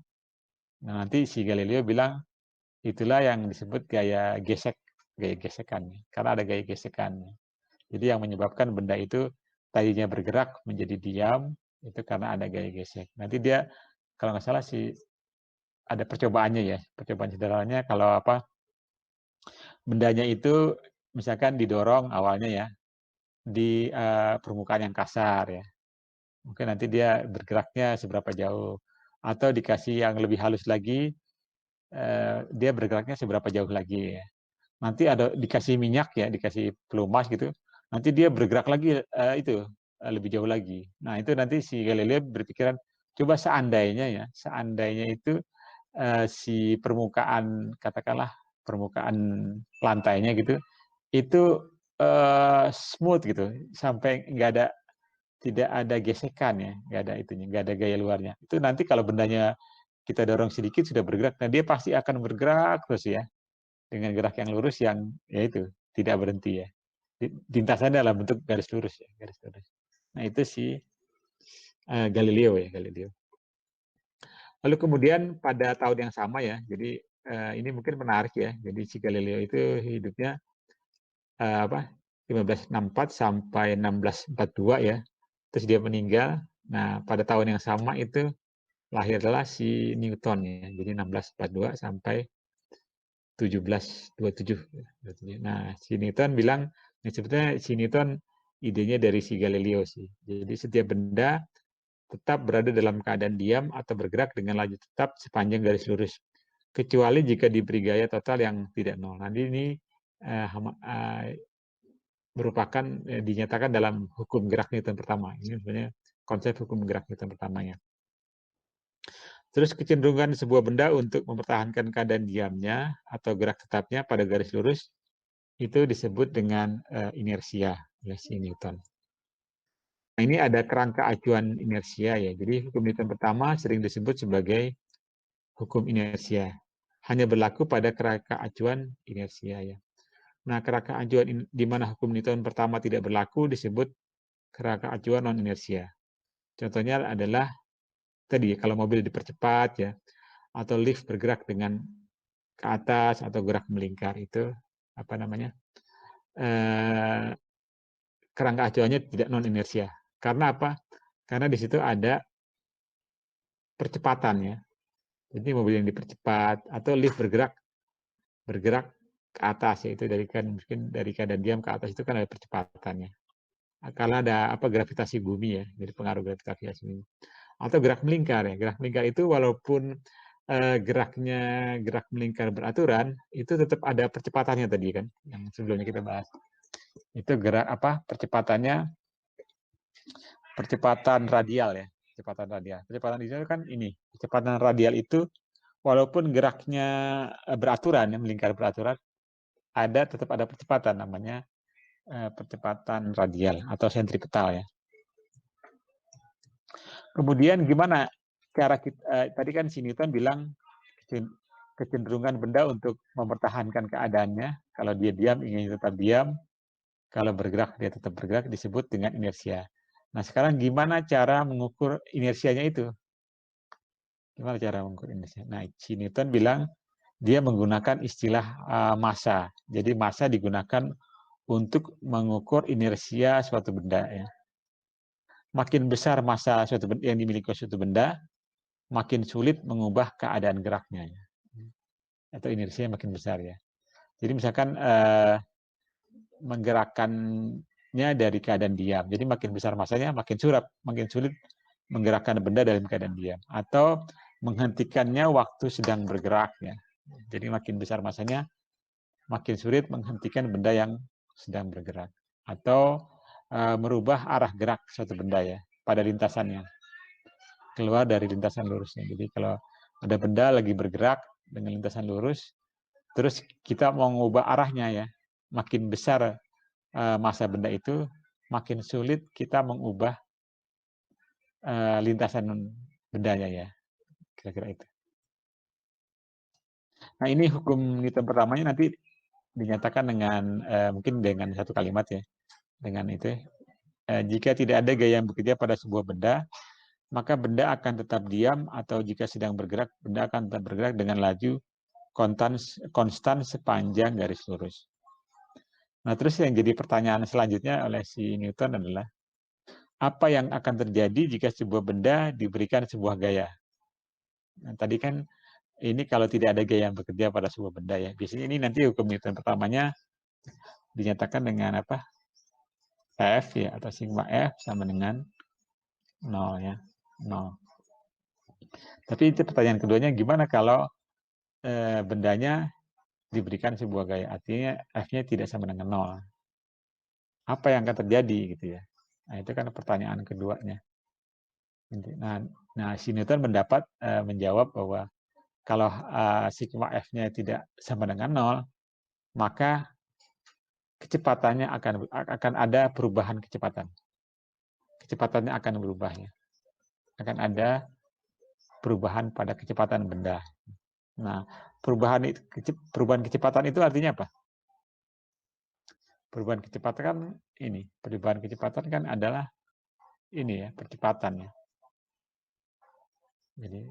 Nah, nanti si Galileo bilang itulah yang disebut gaya gesekan. Karena ada gaya gesekan. Jadi yang menyebabkan benda itu tadinya bergerak menjadi diam itu karena ada gaya gesek. Nanti dia kalau nggak salah sih ada percobaannya ya. Percobaan sederhananya kalau bendanya itu misalkan didorong awalnya ya di permukaan yang kasar ya. Mungkin nanti dia bergeraknya seberapa jauh. Atau dikasih yang lebih halus lagi, dia bergeraknya seberapa jauh lagi ya. Nanti ada dikasih minyak ya, dikasih pelumas gitu, nanti dia bergerak lagi lebih jauh lagi. Nah itu nanti si Galileo berpikiran, coba seandainya itu si permukaan katakanlah permukaan lantainya gitu, itu smooth gitu, sampai tidak ada gesekan ya, nggak ada gaya luarnya. Itu nanti kalau bendanya kita dorong sedikit sudah bergerak, nah dia pasti akan bergerak terus ya dengan gerak yang lurus yang yaitu tidak berhenti ya. Lintasannya dalam bentuk garis lurus ya, garis lurus. Nah itu si Galileo ya, Galileo. Lalu kemudian pada tahun yang sama ya, jadi ini mungkin menarik ya. Jadi si Galileo itu hidupnya 1564 sampai 1642 ya. Terus dia meninggal. Nah, pada tahun yang sama itu lahirlah si Newton ya. Jadi 1642 sampai 1727. Nah, si Newton bilang, sebetulnya si Newton idenya dari si Galileo sih. Jadi setiap benda tetap berada dalam keadaan diam atau bergerak dengan laju tetap sepanjang garis lurus. Kecuali jika diberi gaya total yang tidak nol. Nanti ini merupakan dinyatakan dalam hukum gerak Newton pertama. Ini sebenarnya konsep hukum gerak Newton pertamanya. Terus kecenderungan sebuah benda untuk mempertahankan keadaan diamnya atau gerak tetapnya pada garis lurus itu disebut dengan inersia oleh si Newton. Nah, ini ada kerangka acuan inersia ya. Jadi hukum Newton pertama sering disebut sebagai hukum inersia. Hanya berlaku pada kerangka acuan inersia ya. Nah, kerangka acuan di mana hukum Newton pertama tidak berlaku disebut kerangka acuan non inersia. Contohnya adalah tadi kalau mobil dipercepat ya, atau lift bergerak dengan ke atas atau gerak melingkar, itu apa namanya? Kerangka acuannya tidak non inersia. Karena apa? Karena di situ ada percepatan ya. Jadi mobil yang dipercepat atau lift bergerak ke atas, yaitu mungkin dari keadaan diam ke atas itu kan ada percepatannya. Karena ada gravitasi bumi ya, jadi pengaruh gravitasi bumi. Atau gerak melingkar ya. Gerak melingkar itu walaupun gerak melingkar beraturan, itu tetap ada percepatannya tadi kan, yang sebelumnya kita bahas. Itu percepatan radial ya. Percepatan radial kan ini. Percepatan radial itu walaupun geraknya beraturan, ya, melingkar beraturan, tetap ada percepatan, namanya percepatan radial atau sentripetal ya. Kemudian gimana cara kita, tadi kan si Newton bilang kecenderungan benda untuk mempertahankan keadaannya, kalau dia diam ingin tetap diam, kalau bergerak dia tetap bergerak, disebut dengan inersia. Nah sekarang gimana cara mengukur inersianya itu? Gimana cara mengukur inersia? Nah, si Newton bilang dia menggunakan istilah massa. Jadi massa digunakan untuk mengukur inersia suatu benda. Ya. Makin besar massa suatu benda yang dimiliki suatu benda, makin sulit mengubah keadaan geraknya. Ya. Atau inersinya makin besar ya. Jadi misalkan menggerakkannya dari keadaan diam. Jadi makin besar massanya, makin sulit menggerakkan benda dalam keadaan diam. Atau menghentikannya waktu sedang bergerak ya. Jadi makin besar massanya, makin sulit menghentikan benda yang sedang bergerak. Atau merubah arah gerak suatu benda ya pada lintasannya. Keluar dari lintasan lurusnya. Jadi kalau ada benda lagi bergerak dengan lintasan lurus, terus kita mau mengubah arahnya ya, makin besar massa benda itu, makin sulit kita mengubah lintasan bendanya ya. Kira-kira itu. Nah ini hukum Newton pertamanya nanti dinyatakan dengan mungkin dengan satu kalimat ya, dengan itu. Jika tidak ada gaya yang bekerja pada sebuah benda, maka benda akan tetap diam, atau jika sedang bergerak, benda akan tetap bergerak dengan laju konstan sepanjang garis lurus. Nah terus yang jadi pertanyaan selanjutnya oleh si Newton adalah, apa yang akan terjadi jika sebuah benda diberikan sebuah gaya? Nah, tadi kan ini kalau tidak ada gaya yang bekerja pada sebuah benda ya. Biasanya ini nanti hukum Newton pertamanya dinyatakan dengan apa? F ya, atau sigma F sama dengan 0 ya. 0. Tapi itu pertanyaan keduanya, gimana kalau bendanya diberikan sebuah gaya? Artinya F-nya tidak sama dengan 0. Apa yang akan terjadi gitu ya? Nah, itu kan pertanyaan keduanya. Nah si Newton menjawab bahwa kalau sigma F-nya tidak sama dengan 0, maka kecepatannya akan ada perubahan kecepatan. Kecepatannya akan berubah ya. Akan ada perubahan pada kecepatan benda. Nah, perubahan kecepatan itu artinya apa? Perubahan kecepatan kan ini, perubahan kecepatan kan adalah ini ya, percepatan ya. Jadi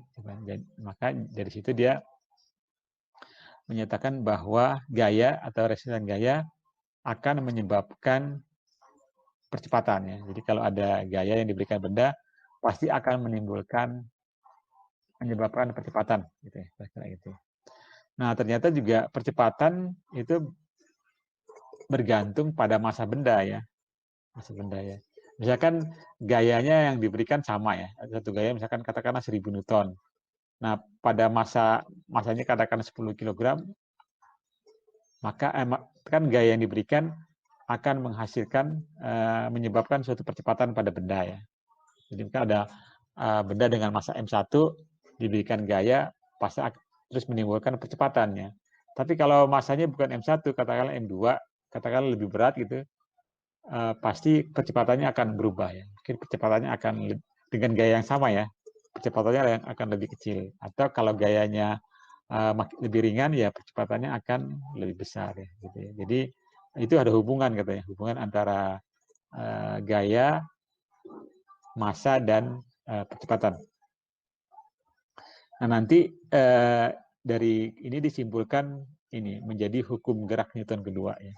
maka dari situ dia menyatakan bahwa gaya atau resistensi gaya akan menyebabkan percepatan ya. Jadi kalau ada gaya yang diberikan benda, pasti akan menyebabkan percepatan gitu ya, gitu. Nah, ternyata juga percepatan itu bergantung pada massa benda ya. Massa benda ya. Misalkan gayanya yang diberikan sama ya. Satu gaya misalkan katakanlah 1000 Newton. Nah, pada masanya katakan 10 kg, maka kan gaya yang diberikan akan menghasilkan menyebabkan suatu percepatan pada benda ya. Jadi kan ada benda dengan massa M1 diberikan gaya pasti terus menimbulkan percepatannya. Tapi kalau massanya bukan M1, katakanlah M2, katakanlah lebih berat gitu, pasti percepatannya akan berubah ya. Mungkin percepatannya akan dengan gaya yang sama ya, percepatannya akan lebih kecil. Atau kalau gayanya lebih ringan ya percepatannya akan lebih besar ya. Gitu ya. Jadi itu ada hubungan katanya, hubungan antara gaya, massa, dan percepatan. Nah, nanti dari ini disimpulkan ini menjadi hukum gerak Newton kedua ya.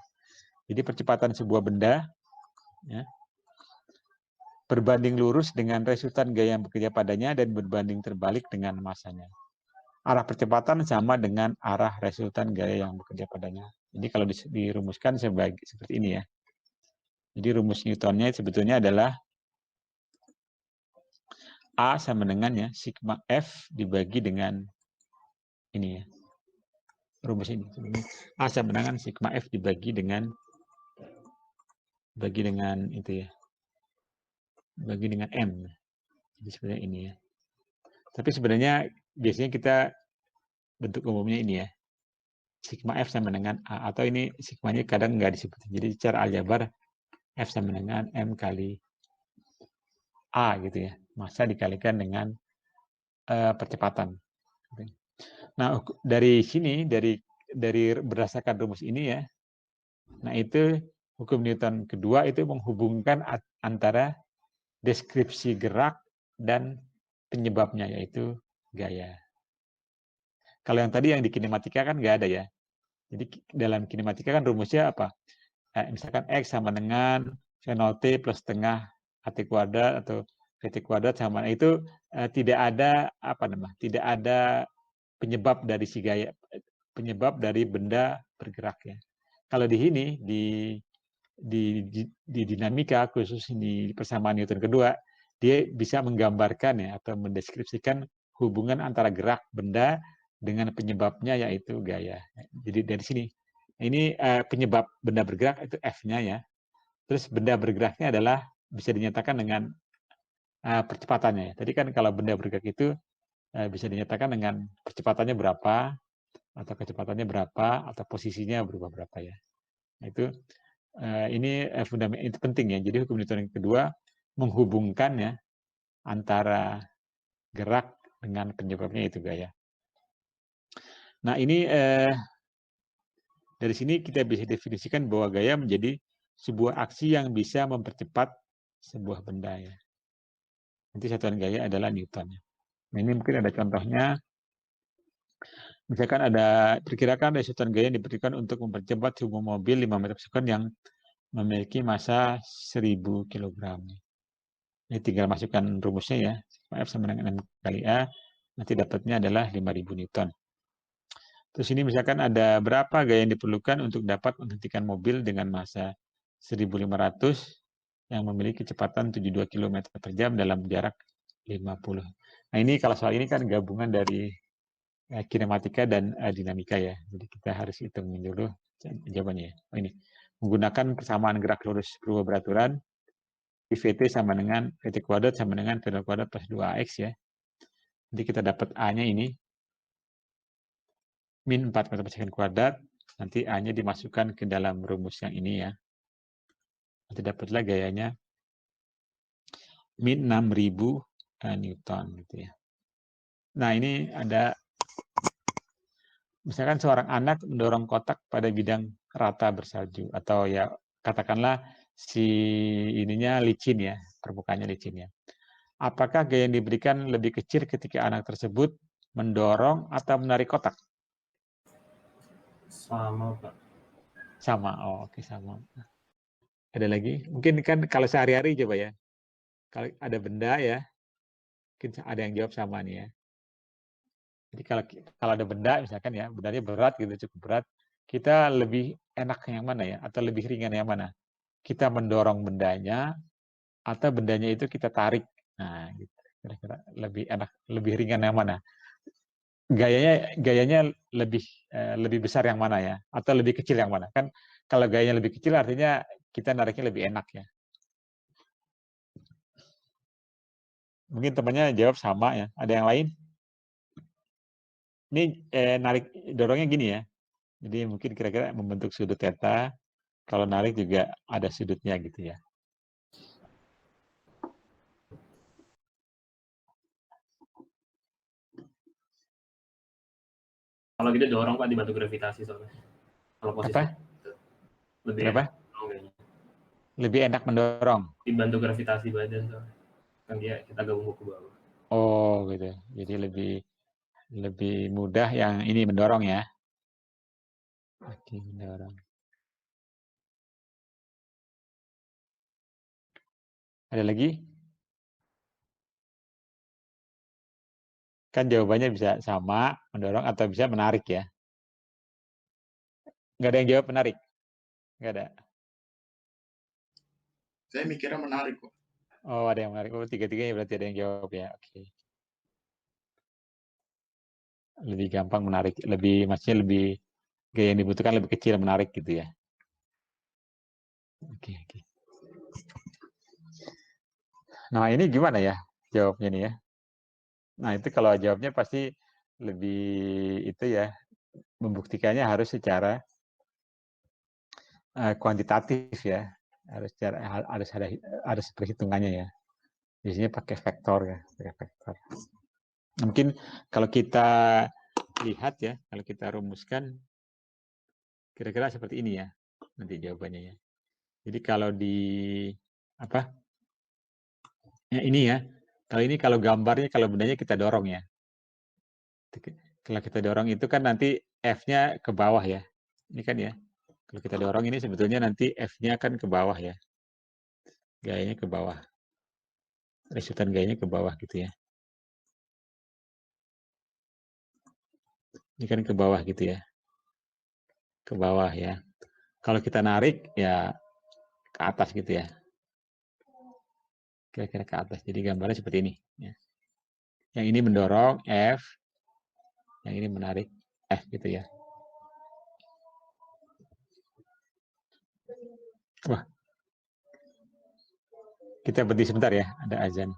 Jadi percepatan sebuah benda ya, berbanding lurus dengan resultan gaya yang bekerja padanya dan berbanding terbalik dengan massanya. Arah percepatan sama dengan arah resultan gaya yang bekerja padanya. Jadi kalau dirumuskan seperti ini ya. Jadi rumus Newtonnya sebetulnya adalah A sama dengan ya sigma F dibagi dengan ini ya. Rumus ini. A sama dengan sigma F dibagi dengan itu ya. Bagi dengan M. Jadi sebenarnya ini ya. Tapi sebenarnya biasanya kita bentuk umumnya ini ya. Sigma F sama dengan A. Atau ini sigmanya kadang nggak disebut. Jadi secara aljabar F sama dengan M kali A gitu ya. Massa dikalikan dengan percepatan. Nah, dari sini, dari berdasarkan rumus ini ya, nah itu hukum Newton kedua itu menghubungkan antara deskripsi gerak dan penyebabnya, yaitu gaya. Kalau yang tadi yang di kinematika kan nggak ada ya. Jadi dalam kinematika kan rumusnya apa? Misalkan X sama dengan V0T plus setengah AT kuadrat atau VT kuadrat sama. Itu tidak ada tidak ada penyebab dari si gaya, penyebab dari benda bergerak ya. Kalau di sini di dinamika khusus di persamaan Newton kedua, dia bisa menggambarkan ya atau mendeskripsikan hubungan antara gerak benda dengan penyebabnya yaitu gaya. Jadi dari sini ini penyebab benda bergerak itu F-nya ya. Terus benda bergeraknya adalah bisa dinyatakan dengan percepatannya. Tadi kan kalau benda bergerak itu bisa dinyatakan dengan percepatannya berapa, atau kecepatannya berapa, atau posisinya berubah berapa ya. Nah, itu ini fundamental, itu penting ya. Jadi hukum Newton yang kedua menghubungkan ya antara gerak dengan penyebabnya itu gaya. Nah ini dari sini kita bisa definisikan bahwa gaya menjadi sebuah aksi yang bisa mempercepat sebuah benda ya. Nanti satuan gaya adalah Newton. Nah ini mungkin ada contohnya. Misalkan ada perkirakan resultan gaya yang diberikan untuk mempercepat sebuah mobil 5 meter per second yang memiliki massa 1000 kg. Ini tinggal masukkan rumusnya ya. F sama dengan M kali A. Nanti dapatnya adalah 5000 Newton. Terus ini misalkan ada berapa gaya yang diperlukan untuk dapat menghentikan mobil dengan massa 1500 yang memiliki kecepatan 72 km per jam dalam jarak 50. Nah ini kalau soal ini kan gabungan dari kinematika dan dinamika ya. Jadi kita harus hitungin dulu jawabannya. Oh, ini menggunakan persamaan gerak lurus berubah beraturan, VT sama dengan VT kuadrat sama dengan V kuadrat plus 2AX ya. Jadi kita dapat A-nya ini min 4 meter per second kuadrat. Nanti A-nya dimasukkan ke dalam rumus yang ini ya. Nanti dapatlah gayanya min 6000 Newton gitu ya. Nah ini ada misalkan seorang anak mendorong kotak pada bidang rata bersalju atau ya katakanlah si ininya licin ya, permukaannya licin ya. Apakah gaya yang diberikan lebih kecil ketika anak tersebut mendorong atau menarik kotak? Sama, Pak. Sama. Oh, oke, sama. Ada lagi? Mungkin kan kalau sehari-hari coba ya. Kalau ada benda ya, mungkin ada yang jawab sama nih ya. Jadi kalau ada benda misalkan ya, bendanya berat gitu, cukup berat, kita lebih enak yang mana ya, atau lebih ringan yang mana? Kita mendorong bendanya, atau bendanya itu kita tarik. Nah, gitu. Kira-kira lebih enak, lebih ringan yang mana? Gayanya lebih besar yang mana ya? Atau lebih kecil yang mana? Kan kalau gayanya lebih kecil artinya kita nariknya lebih enak ya. Mungkin temannya jawab sama ya. Ada yang lain? Ini narik dorongnya gini ya. Jadi mungkin kira-kira membentuk sudut theta. Kalau narik juga ada sudutnya gitu ya. Kalau gitu dorong Pak dibantu gravitasi soalnya. Kalau posisi. Apa? Lebih Kenapa? enak mendorong kayaknya. Lebih enak mendorong. Dibantu gravitasi badan soalnya. Kan kita gabung ke bawah. Oh gitu. Jadi lebih mudah yang ini mendorong ya. Oke, mendorong. Ada lagi? Kan jawabannya bisa sama, mendorong, atau bisa menarik ya. Nggak ada yang jawab menarik? Nggak ada. Saya mikirnya menarik kok. Oh, ada yang menarik. Oh, tiga-tiganya berarti ada yang jawab ya. Oke. Lebih gampang menarik. Maksudnya gaya yang dibutuhkan lebih kecil menarik gitu ya. Oke. Nah, ini gimana ya jawabnya nih ya? Nah, itu kalau jawabnya pasti lebih itu ya, membuktikannya harus secara kuantitatif ya. Harus perhitungannya ya. Biasanya pakai vektor ya, Mungkin kalau kita lihat ya, kalau kita rumuskan kira-kira seperti ini ya nanti jawabannya ya. Jadi kalau ini ya, kalau gambarnya, kalau bendanya kita dorong ya. Kalau kita dorong itu kan nanti F-nya ke bawah ya. Ini kan ya. Kalau kita dorong ini sebetulnya nanti F-nya kan ke bawah ya. Gayanya ke bawah. Resultan gayanya ke bawah gitu ya. Ini kan ke bawah gitu ya. Ke bawah ya. Kalau kita narik ya ke atas gitu ya. Kira-kira ke atas. Jadi gambarnya seperti ini. Ya. Yang ini mendorong F, yang ini menarik F gitu ya. Wah. Kita berhenti sebentar ya, ada azan.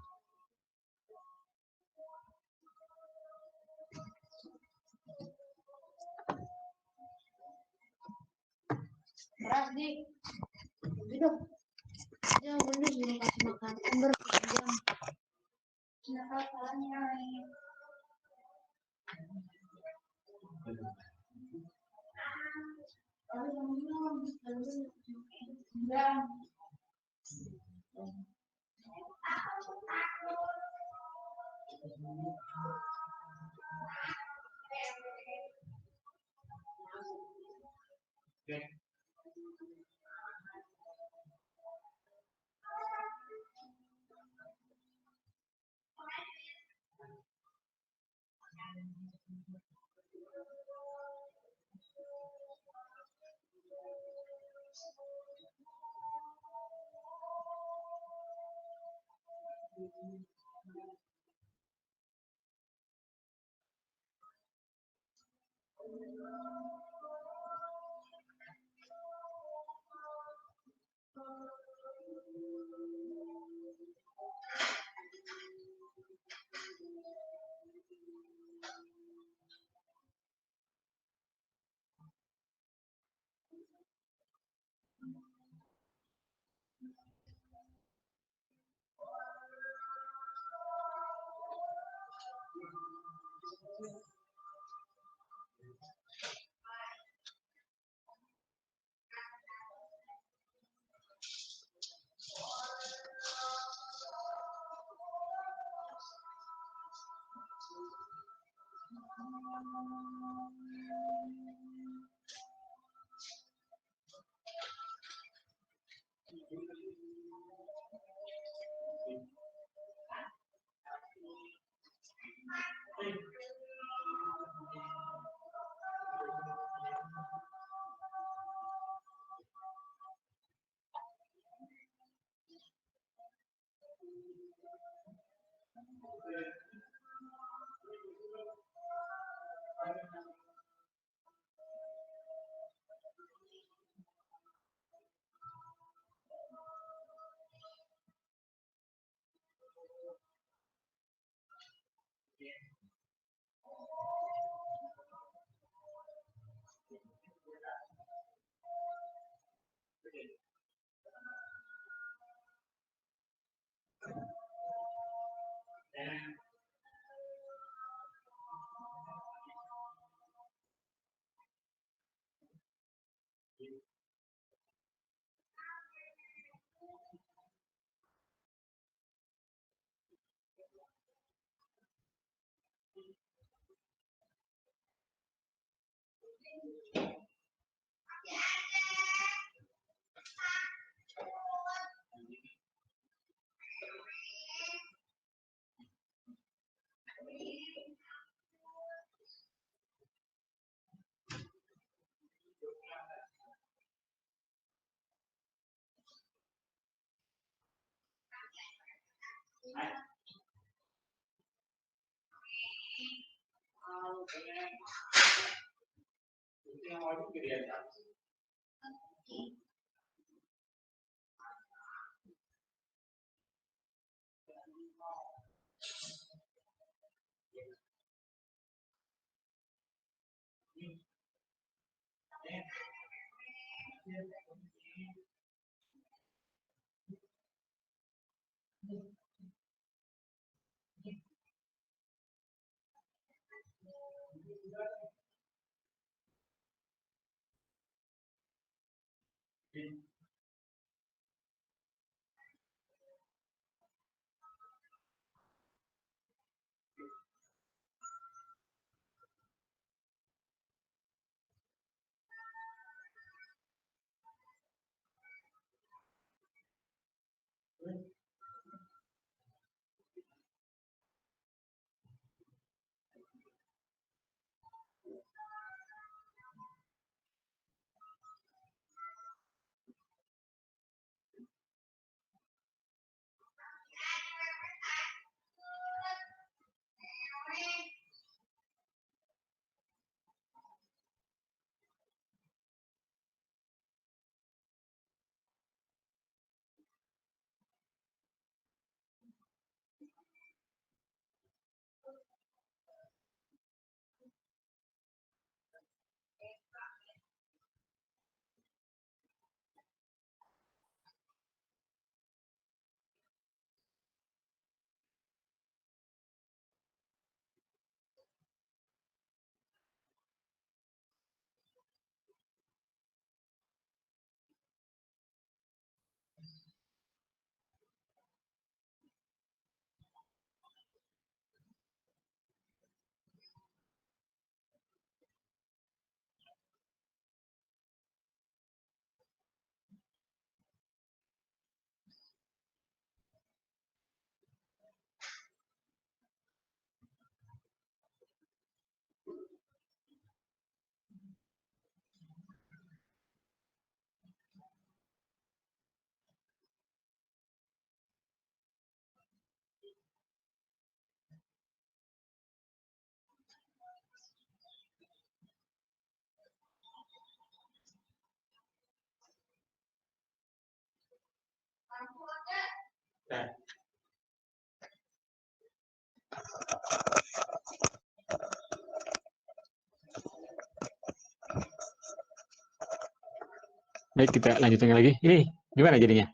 Baik, kita lanjutkan lagi. Ini gimana jadinya?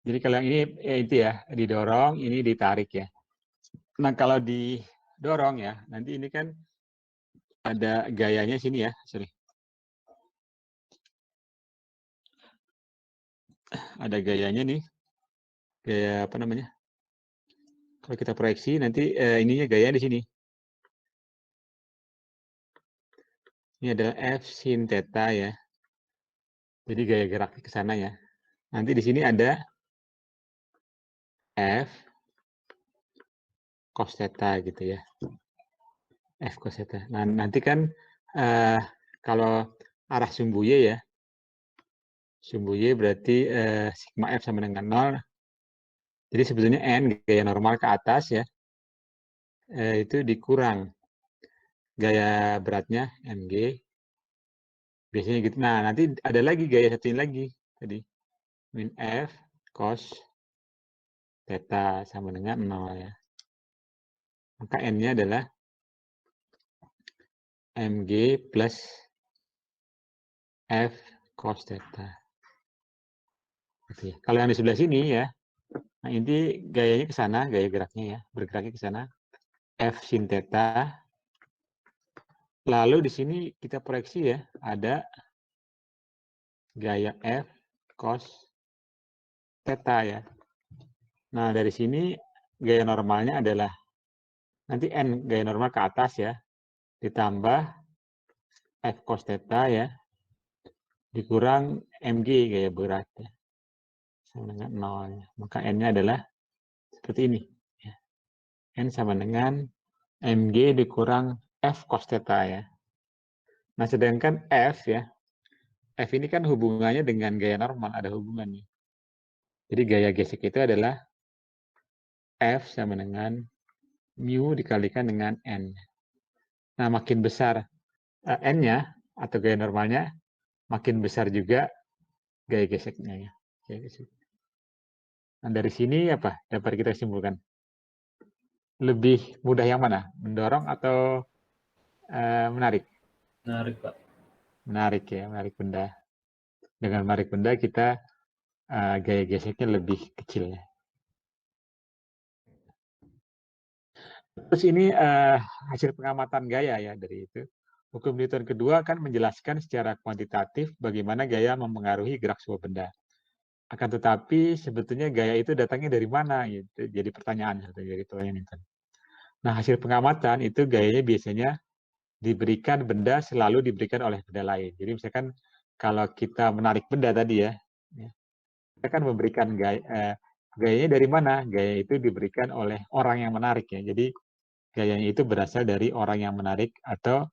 Jadi kalau yang ini ya itu ya, didorong, ini ditarik ya. Nah, kalau didorong ya, nanti ini kan ada gayanya sini ya, sorry. Ada gayanya nih, gaya apa namanya? Kalau kita proyeksi nanti ininya gaya di sini. Ini adalah F sin theta ya. Jadi gaya gerak ke sana ya. Nanti di sini ada F cos theta gitu ya. F cos theta. Nah, nanti kan kalau arah sumbu Y ya. Sumbu Y berarti sigma F sama dengan 0. Jadi sebetulnya N gaya normal ke atas ya. Itu dikurang gaya beratnya mg. Biasanya gitu. Nah, nanti ada lagi gaya satu ini lagi tadi. Min F cos theta sama dengan 0 ya. Maka N-nya adalah mg plus F cos theta. Gitu ya. Kalau yang di sebelah sini ya, nah ini gayanya ke sana, gaya geraknya ya, bergeraknya ke sana. F sin theta. Lalu di sini kita proyeksi ya, ada gaya F cos theta ya. Nah, dari sini gaya normalnya adalah nanti N gaya normal ke atas ya. ditambah F cos theta ya, dikurang mg gaya berat ya, sama dengan 0. Maka n-nya adalah seperti ini. Ya. N sama dengan mg dikurang F cos theta ya. Nah, sedangkan F ya, F ini kan hubungannya dengan gaya normal, ada hubungannya. Jadi gaya gesek itu adalah F sama dengan mu dikalikan dengan N. Nah, makin besar N-nya atau gaya normalnya, makin besar juga gaya geseknya ya. Gaya gesek. Nah, dari sini apa dapat kita simpulkan? Lebih mudah yang mana? Mendorong atau menarik? Menarik, Pak. Menarik ya, menarik benda. Dengan menarik benda kita gaya geseknya lebih kecil ya. Terus ini hasil pengamatan gaya ya dari itu. Hukum Newton kedua kan menjelaskan secara kuantitatif bagaimana gaya mempengaruhi gerak sebuah benda. Akan tetapi sebetulnya gaya itu datangnya dari mana? Gitu. Jadi pertanyaan dari pertanyaan Newton. Nah, hasil pengamatan itu gayanya biasanya diberikan benda selalu diberikan oleh benda lain. Jadi misalkan kalau kita menarik benda tadi ya, kita kan memberikan gayanya dari mana? Gaya itu diberikan oleh orang yang menarik ya. Jadi gayanya itu berasal dari orang yang menarik atau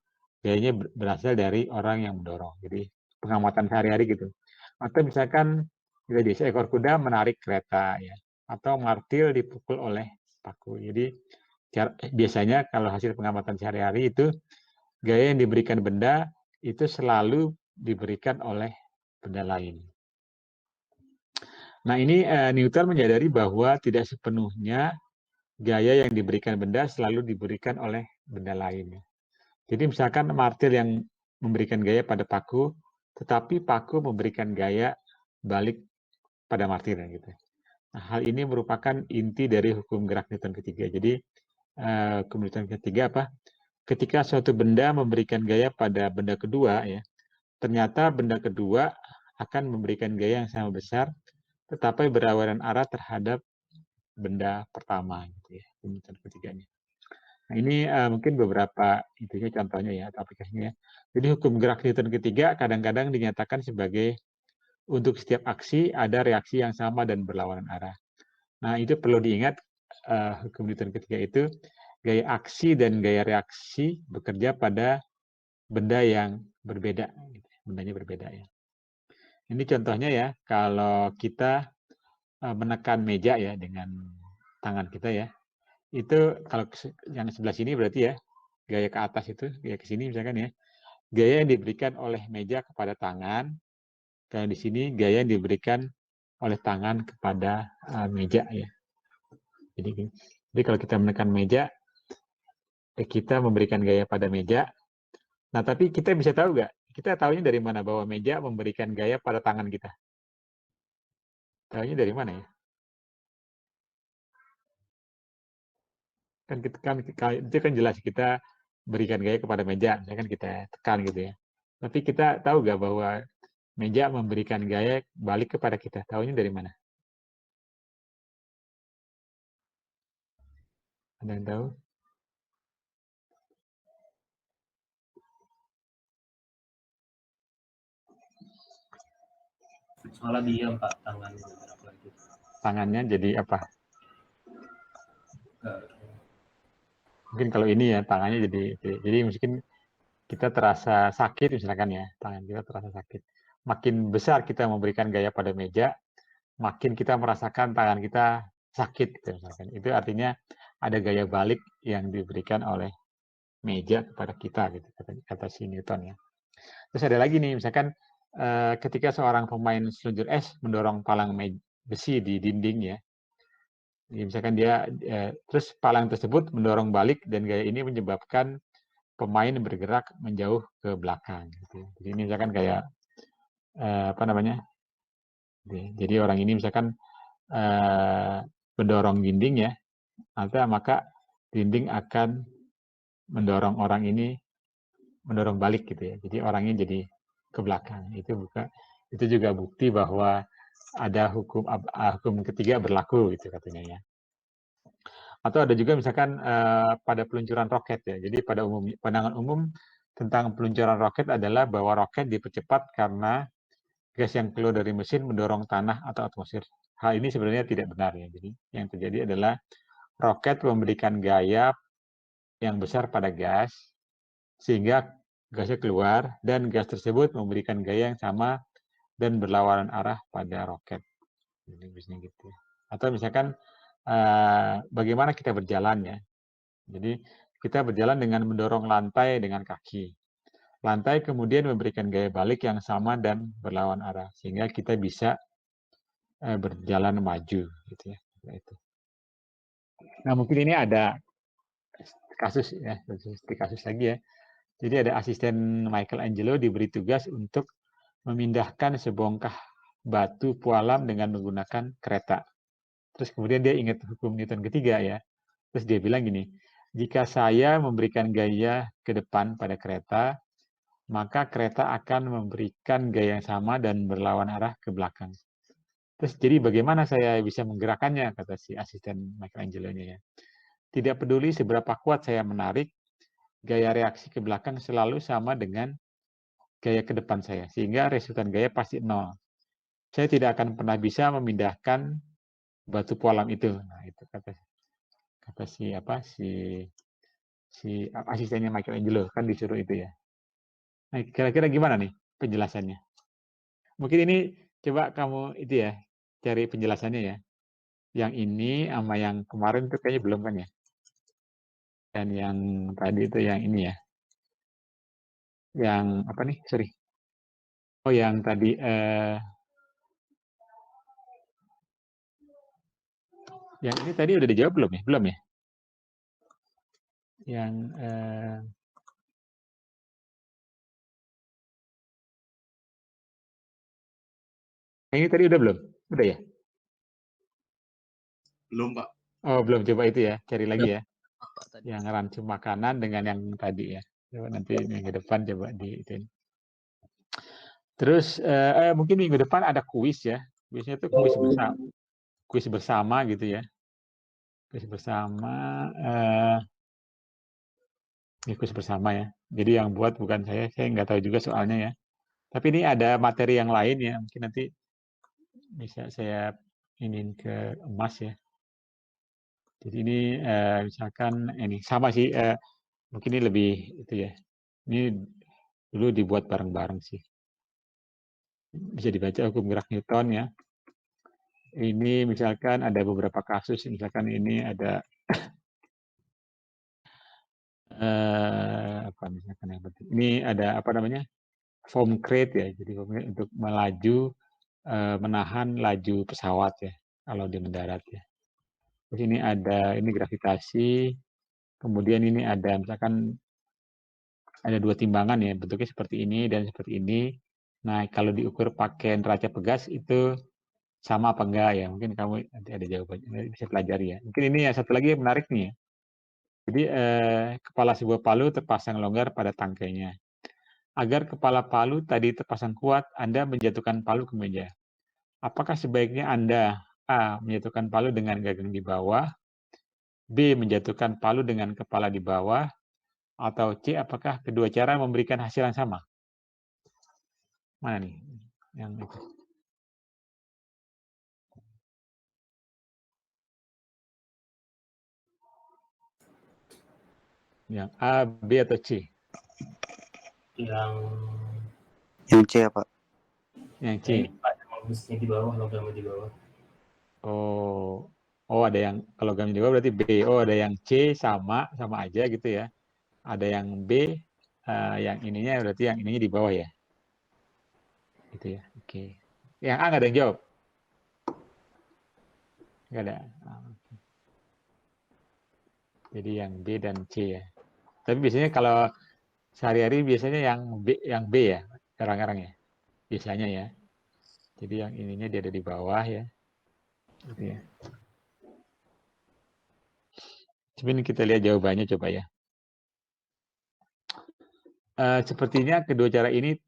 gayanya berasal dari orang yang mendorong. Jadi pengamatan sehari-hari gitu. Atau misalkan seekor kuda menarik kereta ya, atau martil dipukul oleh paku. Jadi biasanya kalau hasil pengamatan sehari-hari itu gaya yang diberikan benda itu selalu diberikan oleh benda lain. Nah, ini Newton menyadari bahwa tidak sepenuhnya gaya yang diberikan benda selalu diberikan oleh benda lain. Jadi misalkan martil yang memberikan gaya pada paku, tetapi paku memberikan gaya balik pada martil gitu. Nah, hal ini merupakan inti dari hukum gerak Newton ketiga. Jadi hukum Newton ketiga apa? Ketika suatu benda memberikan gaya pada benda kedua ya, ternyata benda kedua akan memberikan gaya yang sama besar, tetapi berlawanan arah terhadap benda pertama gitu ya, Newton ketiganya. Nah, ini mungkin beberapa intinya contohnya ya, atau aplikasinya. Jadi hukum gerak Newton ketiga kadang-kadang dinyatakan sebagai untuk setiap aksi ada reaksi yang sama dan berlawanan arah. Nah, itu perlu diingat hukum Newton ketiga itu gaya aksi dan gaya reaksi bekerja pada benda yang berbeda, bendanya berbeda ya. Ini contohnya ya, kalau kita menekan meja ya dengan tangan kita ya, itu kalau yang sebelah sini berarti ya gaya ke atas itu, gaya ke sini misalkan ya, gaya yang diberikan oleh meja kepada tangan, kalau di sini gaya yang diberikan oleh tangan kepada meja ya. Jadi kalau kita menekan meja, kita memberikan gaya pada meja. Nah, tapi kita bisa tahu nggak? Kita tahunya dari mana bahwa meja memberikan gaya pada tangan kita? Tahunya dari mana ya? Kan itu kan jelas kita berikan gaya kepada meja, misalkan kita tekan gitu ya. Tapi kita tahu nggak bahwa meja memberikan gaya balik kepada kita? Tahunya dari mana? Ada yang tahu? Soalnya diam, Pak, tangannya bergerak lagi. Tangannya jadi apa? Mungkin kalau ini ya tangannya jadi mungkin kita terasa sakit misalkan ya, tangan kita terasa sakit. Makin besar kita memberikan gaya pada meja, makin kita merasakan tangan kita sakit gitu misalkan. Itu artinya ada gaya balik yang diberikan oleh meja kepada kita gitu kata si Newton ya. Terus ada lagi nih misalkan ketika seorang pemain seluncur es mendorong palang besi di dinding ya. Misalkan dia terus palang tersebut mendorong balik dan gaya ini menyebabkan pemain bergerak menjauh ke belakang gitu. Jadi ini misalkan kayak apa namanya? Jadi orang ini misalkan mendorong dinding ya, maka dinding akan mendorong orang ini mendorong balik gitu ya. Jadi orangnya jadi ke belakang. Itu juga bukti bahwa ada hukum ketiga berlaku gitu katanya ya. Atau ada juga misalkan pada peluncuran roket ya. Jadi pada pandangan umum tentang peluncuran roket adalah bahwa roket dipercepat karena gas yang keluar dari mesin mendorong tanah atau atmosfer. Hal ini sebenarnya tidak benar ya. Jadi yang terjadi adalah roket memberikan gaya yang besar pada gas sehingga gasnya keluar dan gas tersebut memberikan gaya yang sama dan berlawanan arah pada roket. Jadi biasanya gitu. Atau misalkan bagaimana kita berjalan ya. Jadi kita berjalan dengan mendorong lantai dengan kaki. Lantai kemudian memberikan gaya balik yang sama dan berlawan arah sehingga kita bisa berjalan maju gitu ya. Itu. Nah, mungkin ini ada kasus ya, kasus lagi ya. Jadi ada asisten Michelangelo diberi tugas untuk memindahkan sebongkah batu pualam dengan menggunakan kereta. Terus kemudian dia ingat hukum Newton ketiga ya. Terus dia bilang gini, jika saya memberikan gaya ke depan pada kereta, maka kereta akan memberikan gaya yang sama dan berlawan arah ke belakang. Terus jadi bagaimana saya bisa menggerakkannya, kata si asisten Michelangelo-nya ya. Tidak peduli seberapa kuat saya menarik, gaya reaksi ke belakang selalu sama dengan gaya ke depan saya, sehingga resultan gaya pasti 0. Saya tidak akan pernah bisa memindahkan batu pualam itu. Nah, itu kata si asistennya Michelangelo kan disuruh itu ya. Nah, kira-kira gimana nih penjelasannya? Mungkin ini coba kamu itu ya cari penjelasannya ya. Yang ini sama yang kemarin tuh kayaknya belum kan ya. Dan yang tadi itu yang ini ya. Yang apa nih? Sorry. Oh, yang tadi yang ini tadi udah dijawab belum ya? Belum ya? Yang ini tadi udah belum? Udah ya? Belum, Pak. Oh, belum, coba itu ya, cari lagi ya. Pak tadi. Yang rancun makanan dengan yang tadi ya. Coba nanti minggu depan coba di itu. Terus mungkin minggu depan ada kuis ya. Biasanya itu kuis bersama gitu ya. Kuis bersama ini kuis bersama ya. Jadi yang buat bukan saya nggak tahu juga soalnya ya. Tapi ini ada materi yang lain ya, mungkin nanti bisa saya ingin ke emas ya. Jadi ini misalkan ini sama sih, mungkin ini lebih itu ya. Ini dulu dibuat bareng-bareng sih. Bisa dibaca hukum gerak Newton ya. Ini misalkan ada beberapa kasus, misalkan ini ada apa misalkan yang penting. Ini ada apa namanya? Foam crate ya. Jadi untuk melaju menahan laju pesawat ya kalau di mendarat ya. Terus ini ada ini gravitasi. Kemudian ini ada misalkan ada 2 timbangan ya, bentuknya seperti ini dan seperti ini. Nah, kalau diukur pakai neraca pegas itu sama apa enggak ya? Mungkin kamu nanti ada jawabannya, bisa pelajari ya. Mungkin ini ya satu lagi yang menarik nih ya. Jadi kepala sebuah palu terpasang longgar pada tangkainya. Agar kepala palu tadi terpasang kuat, Anda menjatuhkan palu ke meja. Apakah sebaiknya Anda A. menjatuhkan palu dengan gagang di bawah, B. menjatuhkan palu dengan kepala di bawah, atau C. apakah kedua cara memberikan hasil yang sama? Mana nih? Yang itu. Yang A, B, atau C? Yang C ya, Pak. Yang C. ada bagusnya di bawah, logamnya di bawah. Oh, ada yang kalau logamnya di bawah berarti B. Oh, ada yang C sama aja gitu ya. Ada yang B, yang ininya berarti yang ininya di bawah ya. Gitu ya. Oke. Yang A nggak ada yang jawab? Nggak ada. Jadi yang B dan C ya. Tapi biasanya kalau sehari-hari biasanya yang B ya, kadang-kadang ya. Biasanya ya. Jadi yang ininya dia ada di bawah ya. Gitu ya. Coba kita lihat jawabannya coba ya. Sepertinya kedua cara ini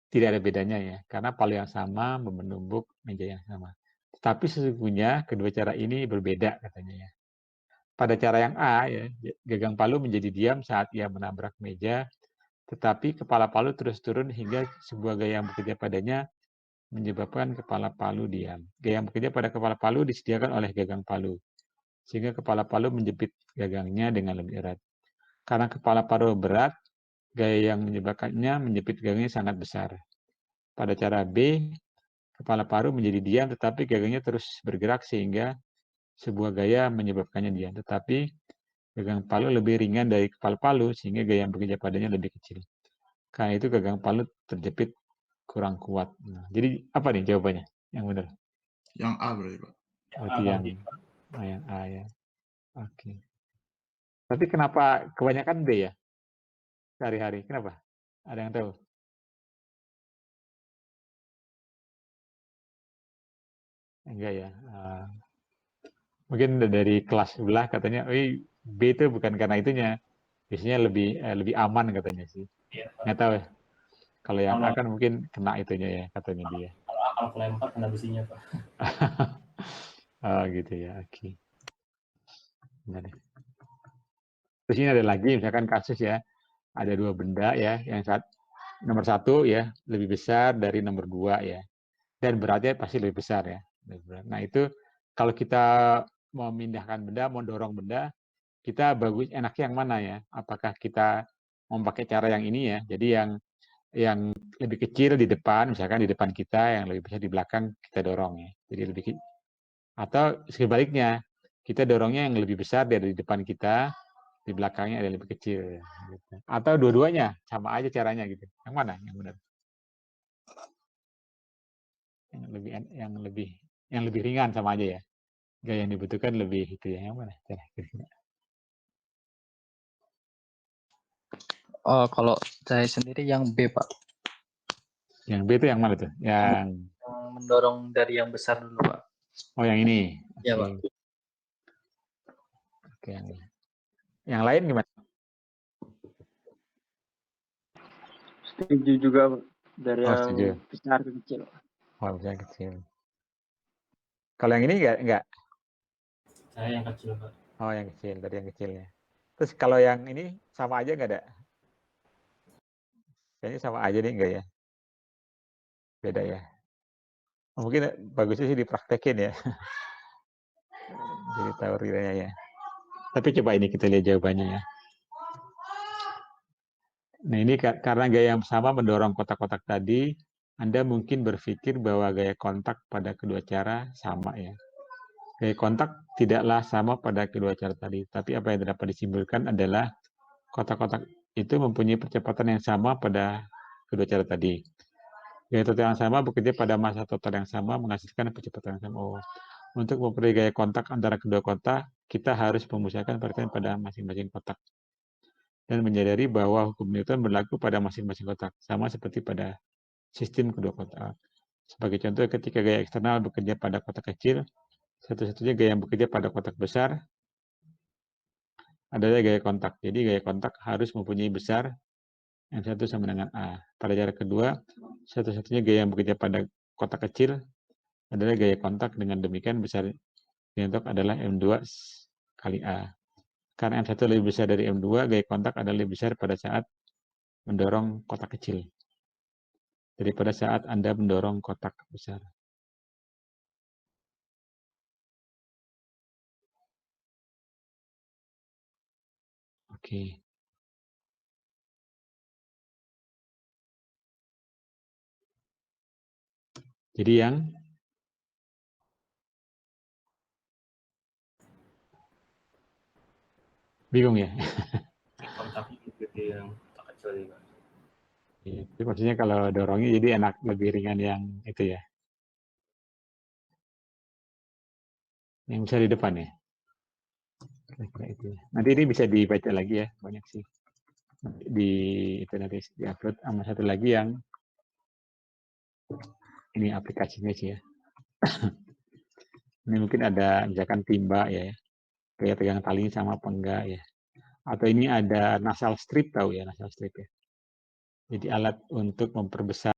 tidak ada bedanya ya, karena palu yang sama menumbuk meja yang sama. Tetapi sesungguhnya kedua cara ini berbeda katanya ya. pada cara yang A ya, gagang palu menjadi diam saat ia menabrak meja, tetapi kepala palu terus turun hingga sebuah gaya yang bekerja padanya menyebabkan kepala palu diam. Gaya yang bekerja pada kepala palu disediakan oleh gagang palu, sehingga kepala palu menjepit gagangnya dengan lebih erat. Karena kepala palu berat, gaya yang menyebabkannya menjepit gagangnya sangat besar. Pada cara B, kepala palu menjadi diam tetapi gagangnya terus bergerak sehingga sebuah gaya menyebabkannya diam. Tetapi gagang palu lebih ringan dari kepala palu sehingga gaya yang bekerja padanya lebih kecil. Karena itu gagang palu terjepit kurang kuat. Nah, jadi apa nih jawabannya yang benar? Yang A berarti, Pak. Berarti yang A ya. Oke. Tapi kenapa kebanyakan B ya? Sehari-hari. Kenapa? Ada yang tahu? Enggak ya. Mungkin dari kelas sebelah katanya, B itu bukan karena itunya. Biasanya lebih aman katanya sih. Iya, Pak. Nggak tahu ya. Kalau yang A Kalau- kan mungkin kena itunya ya katanya dia. Kalau kelempar kena besinya, Pak. Oh gitu ya. Oke. Benar. Terus ini ada lagi misalkan kasus ya. Ada dua benda ya. Nomor satu ya lebih besar dari nomor 2 ya. Dan beratnya pasti lebih besar ya. Nah itu kalau kita mau memindahkan benda, mau dorong benda, kita enaknya yang mana ya? Apakah kita mau pakai cara yang ini ya? Jadi yang lebih kecil di depan, misalkan di depan kita, yang lebih besar di belakang kita dorong ya. Jadi lebih atau sebaliknya, kita dorongnya yang lebih besar dari depan kita, di belakangnya ada yang lebih kecil. Gitu. Atau dua-duanya sama aja caranya gitu. Yang mana yang benar? Yang lebih ringan sama aja ya. Gaya yang dibutuhkan lebih itu ya. Yang mana? Oh, kalau saya sendiri yang B, Pak. Yang B itu yang mana tuh? Yang mendorong dari yang besar dulu, Pak. Oh, yang ini. Iya, Pak. Oke, yang lain gimana? Setuju juga, Pak. Dari yang setuju. besar ke kecil. Oh, besar kecil. Kalau yang ini enggak? Saya yang kecil, Pak. Oh, yang kecil, tadi yang kecilnya. Terus kalau yang ini sama aja enggak ada? Kayaknya sama aja nih enggak ya? Beda ya? Mungkin bagusnya sih dipraktekin ya. Jadi tahu riranya ya. Tapi coba ini kita lihat jawabannya ya. Nah ini karena gaya yang sama mendorong kotak-kotak tadi, Anda mungkin berpikir bahwa gaya kontak pada kedua cara sama ya. Gaya kontak tidaklah sama pada kedua cara tadi, tapi apa yang dapat disimpulkan adalah kotak-kotak itu mempunyai percepatan yang sama pada kedua cara tadi. Gaya total yang sama bekerja pada masa total yang sama menghasilkan percepatan yang sama. Oh. Untuk memperoleh gaya kontak antara kedua kotak, kita harus memusatkan perhatian pada masing-masing kotak dan menyadari bahwa hukum Newton berlaku pada masing-masing kotak, sama seperti pada sistem kedua kotak. Sebagai contoh, ketika gaya eksternal bekerja pada kotak kecil, satu-satunya gaya yang bekerja pada kotak besar adalah gaya kontak. Jadi gaya kontak harus mempunyai besar yang satu sama dengan A. Pada cara kedua, satu-satunya gaya yang bekerja pada kotak kecil adalah gaya kontak. Dengan demikian besar kontak adalah M2 kali A. Karena M1 lebih besar dari M2, gaya kontak adalah lebih besar pada saat mendorong kotak kecil daripada saat Anda mendorong kotak besar. Oke. Jadi yang bingung ya? Kontaknya lebih yang kecil juga. Itu maksudnya kalau dorongnya jadi enak, lebih ringan yang itu ya. Yang bisa di depan ya. Kira-kira itu ya. Nanti ini bisa dibaca lagi ya, banyak sih. Di itu nanti diupload sama satu lagi yang ini aplikasinya sih ya. Ini mungkin ada misalkan timba ya, kayak pegang talinya sama apa enggak ya. Atau ini ada nasal strip, tahu ya nasal strip ya. Jadi alat untuk memperbesar